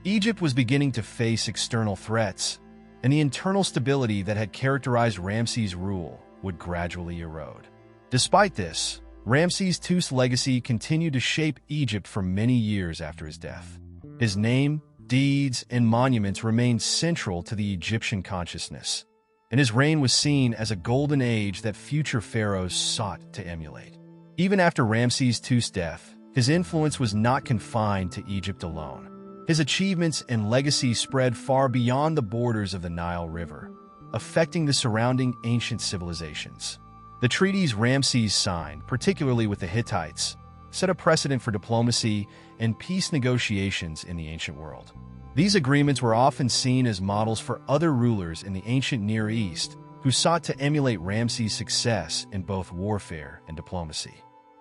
Egypt was beginning to face external threats, and the internal stability that had characterized Ramses' rule would gradually erode. Despite this, Ramses II's legacy continued to shape Egypt for many years after his death. His name, deeds, and monuments remained central to the Egyptian consciousness, and his reign was seen as a golden age that future pharaohs sought to emulate. Even after Ramses II's death, his influence was not confined to Egypt alone. His achievements and legacy spread far beyond the borders of the Nile River, affecting the surrounding ancient civilizations. The treaties Ramses signed, particularly with the Hittites, set a precedent for diplomacy and peace negotiations in the ancient world. These agreements were often seen as models for other rulers in the ancient Near East who sought to emulate Ramses' success in both warfare and diplomacy.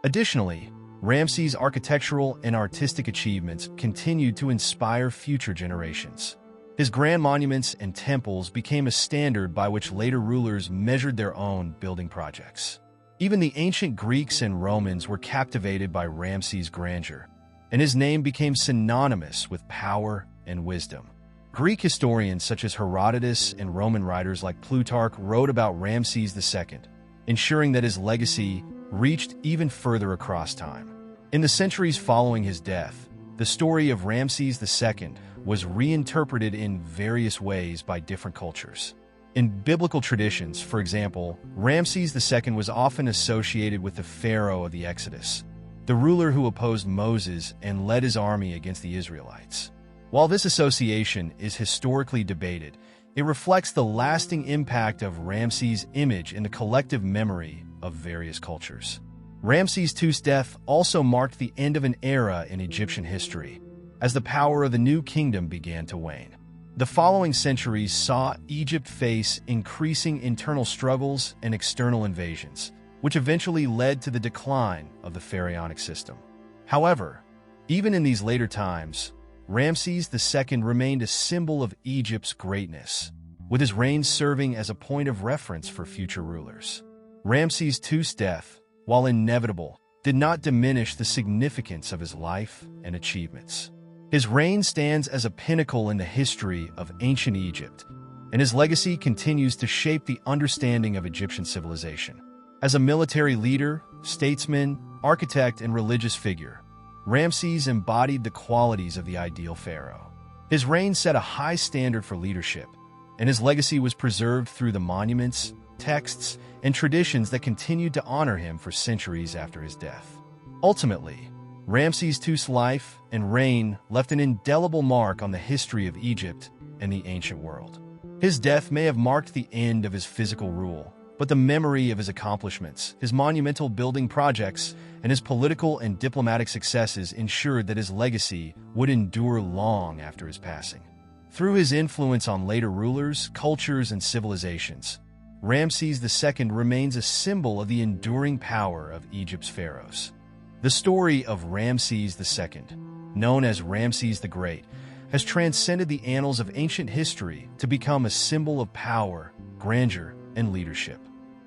Additionally, Ramses' architectural and artistic achievements continued to inspire future generations. His grand monuments and temples became a standard by which later rulers measured their own building projects. Even the ancient Greeks and Romans were captivated by Ramses' grandeur, and his name became synonymous with power and wisdom. Greek historians such as Herodotus and Roman writers like Plutarch wrote about Ramses II, ensuring that his legacy reached even further across time. In the centuries following his death, the story of Ramses II was reinterpreted in various ways by different cultures. In biblical traditions, for example, Ramses II was often associated with the pharaoh of the Exodus, the ruler who opposed Moses and led his army against the Israelites. While this association is historically debated, it reflects the lasting impact of Ramses' image in the collective memory of various cultures. Ramses II's death also marked the end of an era in Egyptian history, as the power of the new kingdom began to wane. The following centuries saw Egypt face increasing internal struggles and external invasions, which eventually led to the decline of the pharaonic system. However, even in these later times, Ramses II remained a symbol of Egypt's greatness, with his reign serving as a point of reference for future rulers. Ramses II's death, while inevitable, did not diminish the significance of his life and achievements. His reign stands as a pinnacle in the history of ancient Egypt, and his legacy continues to shape the understanding of Egyptian civilization. As a military leader, statesman, architect, and religious figure, Ramses embodied the qualities of the ideal pharaoh. His reign set a high standard for leadership, and his legacy was preserved through the monuments, texts, and traditions that continued to honor him for centuries after his death. Ultimately, Ramses II's life and reign left an indelible mark on the history of Egypt and the ancient world. His death may have marked the end of his physical rule, but the memory of his accomplishments, his monumental building projects, and his political and diplomatic successes ensured that his legacy would endure long after his passing. Through his influence on later rulers, cultures, and civilizations, Ramses II remains a symbol of the enduring power of Egypt's pharaohs. The story of Ramses II, known as Ramses the Great, has transcended the annals of ancient history to become a symbol of power, grandeur, and leadership.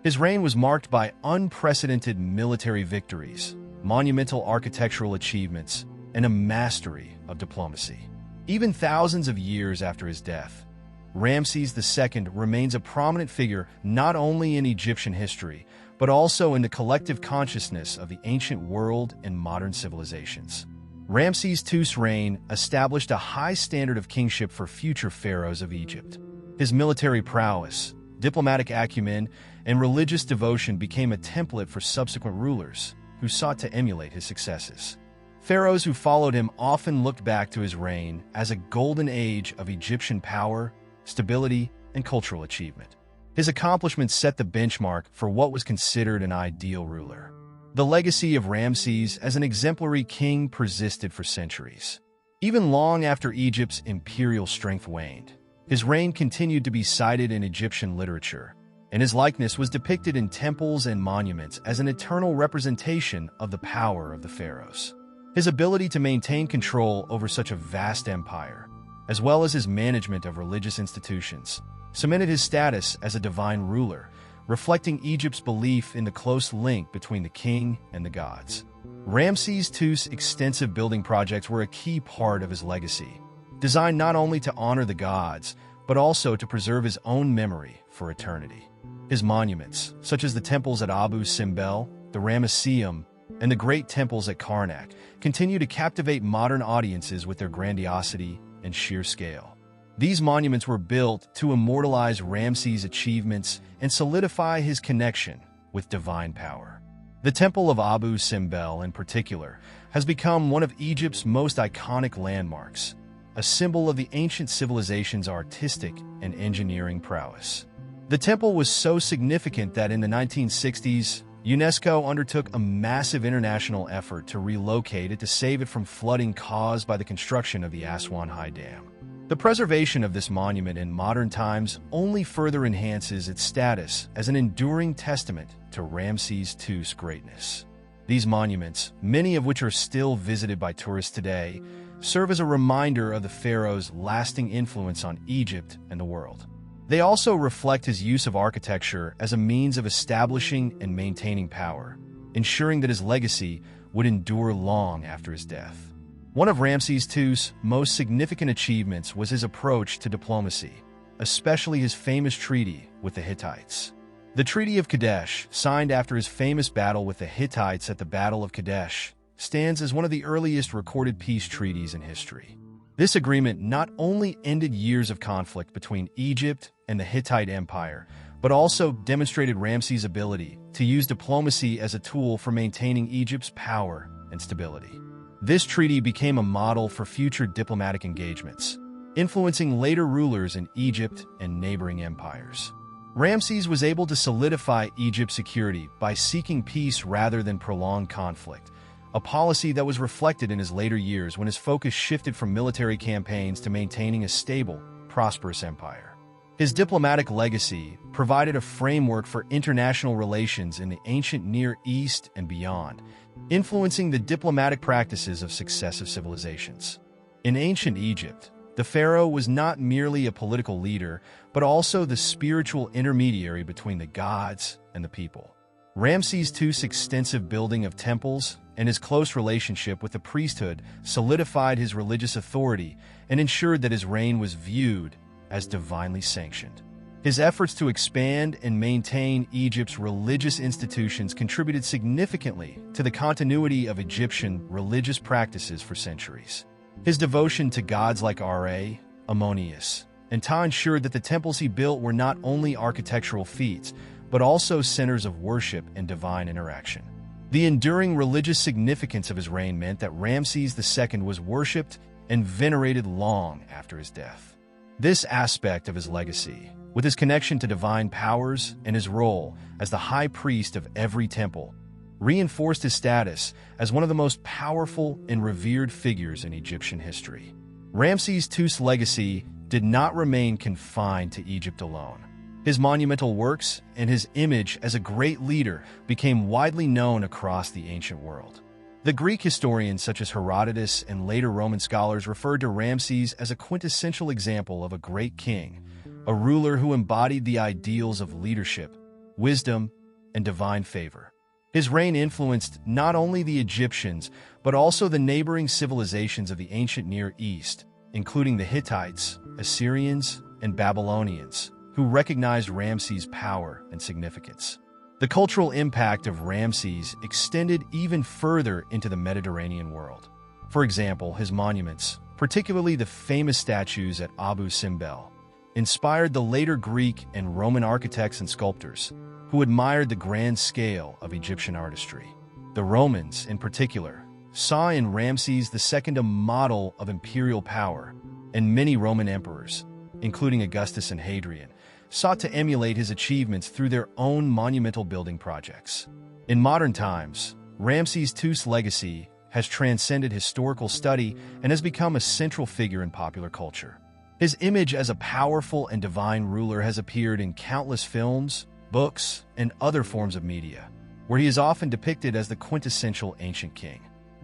His reign was marked by unprecedented military victories, monumental architectural achievements, and a mastery of diplomacy. Even thousands of years after his death, Ramses II remains a prominent figure not only in Egyptian history, but also in the collective consciousness of the ancient world and modern civilizations. Ramses II's reign established a high standard of kingship for future pharaohs of Egypt. His military prowess, diplomatic acumen, and religious devotion became a template for subsequent rulers who sought to emulate his successes. Pharaohs who followed him often looked back to his reign as a golden age of Egyptian power, stability, and cultural achievement. His accomplishments set the benchmark for what was considered an ideal ruler. The legacy of Ramses as an exemplary king persisted for centuries. Even long after Egypt's imperial strength waned, his reign continued to be cited in Egyptian literature, and his likeness was depicted in temples and monuments as an eternal representation of the power of the pharaohs. His ability to maintain control over such a vast empire, as well as his management of religious institutions, cemented his status as a divine ruler, reflecting Egypt's belief in the close link between the king and the gods. Ramses II's extensive building projects were a key part of his legacy, designed not only to honor the gods, but also to preserve his own memory for eternity. His monuments, such as the temples at Abu Simbel, the Ramesseum, and the great temples at Karnak, continue to captivate modern audiences with their grandiosity and sheer scale. These monuments were built to immortalize Ramses' achievements and solidify his connection with divine power. The Temple of Abu Simbel, in particular, has become one of Egypt's most iconic landmarks, a symbol of the ancient civilization's artistic and engineering prowess. The temple was so significant that in the 1960s, UNESCO undertook a massive international effort to relocate it to save it from flooding caused by the construction of the Aswan High Dam. The preservation of this monument in modern times only further enhances its status as an enduring testament to Ramses II's greatness. These monuments, many of which are still visited by tourists today, serve as a reminder of the pharaoh's lasting influence on Egypt and the world. They also reflect his use of architecture as a means of establishing and maintaining power, ensuring that his legacy would endure long after his death. One of Ramses II's most significant achievements was his approach to diplomacy, especially his famous treaty with the Hittites. The Treaty of Kadesh, signed after his famous battle with the Hittites at the Battle of Kadesh, stands as one of the earliest recorded peace treaties in history. This agreement not only ended years of conflict between Egypt and the Hittite Empire, but also demonstrated Ramses' ability to use diplomacy as a tool for maintaining Egypt's power and stability. This treaty became a model for future diplomatic engagements, influencing later rulers in Egypt and neighboring empires. Ramses was able to solidify Egypt's security by seeking peace rather than prolonged conflict, a policy that was reflected in his later years when his focus shifted from military campaigns to maintaining a stable, prosperous empire. His diplomatic legacy provided a framework for international relations in the ancient Near East and beyond, influencing the diplomatic practices of successive civilizations. In ancient Egypt, the pharaoh was not merely a political leader, but also the spiritual intermediary between the gods and the people. Ramses II's extensive building of temples and his close relationship with the priesthood solidified his religious authority and ensured that his reign was viewed as divinely sanctioned. His efforts to expand and maintain Egypt's religious institutions contributed significantly to the continuity of Egyptian religious practices for centuries. His devotion to gods like Ra, Ammonius, and Ptah ensured that the temples he built were not only architectural feats, but also centers of worship and divine interaction. The enduring religious significance of his reign meant that Ramses II was worshipped and venerated long after his death. This aspect of his legacy, with his connection to divine powers and his role as the high priest of every temple, reinforced his status as one of the most powerful and revered figures in Egyptian history. Ramses II's legacy did not remain confined to Egypt alone. His monumental works and his image as a great leader became widely known across the ancient world. The Greek historians such as Herodotus and later Roman scholars referred to Ramses as a quintessential example of a great king, a ruler who embodied the ideals of leadership, wisdom, and divine favor. His reign influenced not only the Egyptians, but also the neighboring civilizations of the ancient Near East, including the Hittites, Assyrians, and Babylonians, who recognized Ramses' power and significance. The cultural impact of Ramses extended even further into the Mediterranean world. For example, his monuments, particularly the famous statues at Abu Simbel, inspired the later Greek and Roman architects and sculptors, who admired the grand scale of Egyptian artistry. The Romans, in particular, saw in Ramses II a model of imperial power, and many Roman emperors, including Augustus and Hadrian, sought to emulate his achievements through their own monumental building projects. In modern times, Ramses II's legacy has transcended historical study and has become a central figure in popular culture. His image as a powerful and divine ruler has appeared in countless films, books, and other forms of media, where he is often depicted as the quintessential ancient king.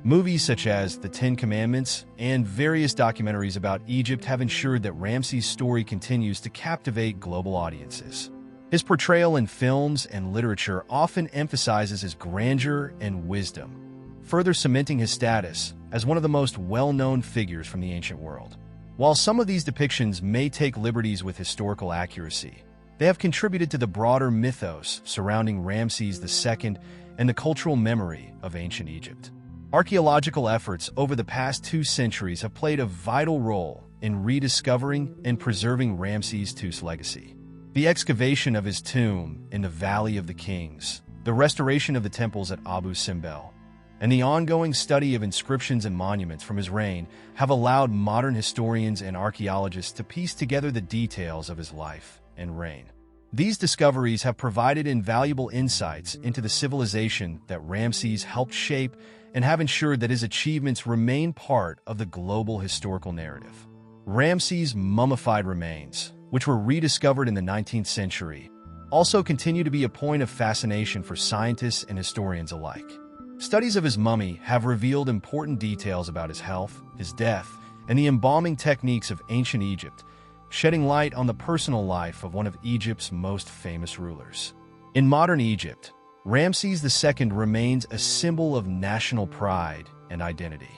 Movies such as The Ten Commandments and various documentaries about Egypt have ensured that Ramses' story continues to captivate global audiences. His portrayal in films and literature often emphasizes his grandeur and wisdom, further cementing his status as one of the most well-known figures from the ancient world. While some of these depictions may take liberties with historical accuracy, they have contributed to the broader mythos surrounding Ramses II and the cultural memory of ancient Egypt. Archaeological efforts over the past 2 centuries have played a vital role in rediscovering and preserving Ramses II's legacy. The excavation of his tomb in the Valley of the Kings, the restoration of the temples at Abu Simbel, and the ongoing study of inscriptions and monuments from his reign have allowed modern historians and archaeologists to piece together the details of his life and reign. These discoveries have provided invaluable insights into the civilization that Ramses helped shape and have ensured that his achievements remain part of the global historical narrative. Ramses' mummified remains, which were rediscovered in the 19th century, also continue to be a point of fascination for scientists and historians alike. Studies of his mummy have revealed important details about his health, his death, and the embalming techniques of ancient Egypt, shedding light on the personal life of one of Egypt's most famous rulers. In modern Egypt, Ramses II remains a symbol of national pride and identity.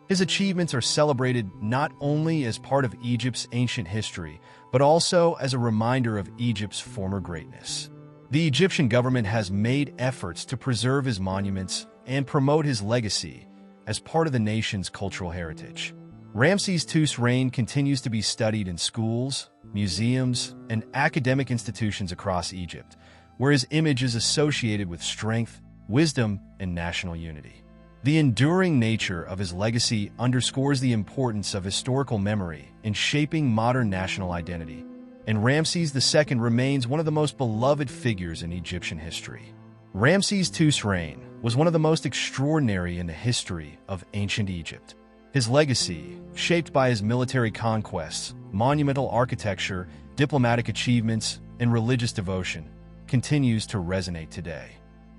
His achievements are celebrated not only as part of Egypt's ancient history, but also as a reminder of Egypt's former greatness. The Egyptian government has made efforts to preserve his monuments and promote his legacy as part of the nation's cultural heritage. Ramses II's reign continues to be studied in schools, museums, and academic institutions across Egypt, where his image is associated with strength, wisdom, and national unity. The enduring nature of his legacy underscores the importance of historical memory in shaping modern national identity, and Ramses II remains one of the most beloved figures in Egyptian history. Ramses II's reign was one of the most extraordinary in the history of ancient Egypt. His legacy, shaped by his military conquests, monumental architecture, diplomatic achievements, and religious devotion, continues to resonate today.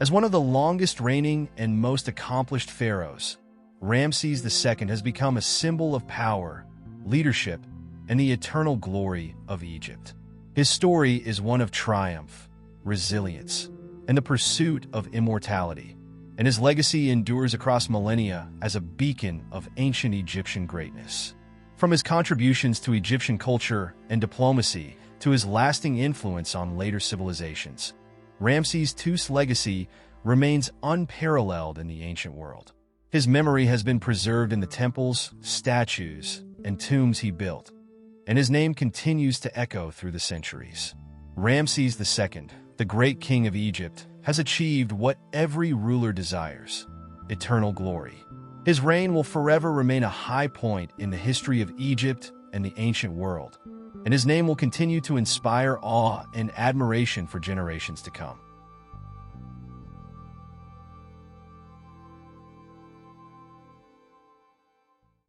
As one of the longest-reigning and most accomplished pharaohs, Ramses II has become a symbol of power, leadership, and the eternal glory of Egypt. His story is one of triumph, resilience, and the pursuit of immortality, and his legacy endures across millennia as a beacon of ancient Egyptian greatness. From his contributions to Egyptian culture and diplomacy to his lasting influence on later civilizations, Ramses II's legacy remains unparalleled in the ancient world. His memory has been preserved in the temples, statues, and tombs he built, and his name continues to echo through the centuries. Ramses II, the great king of Egypt, has achieved what every ruler desires: eternal glory. His reign will forever remain a high point in the history of Egypt and the ancient world, and his name will continue to inspire awe and admiration for generations to come.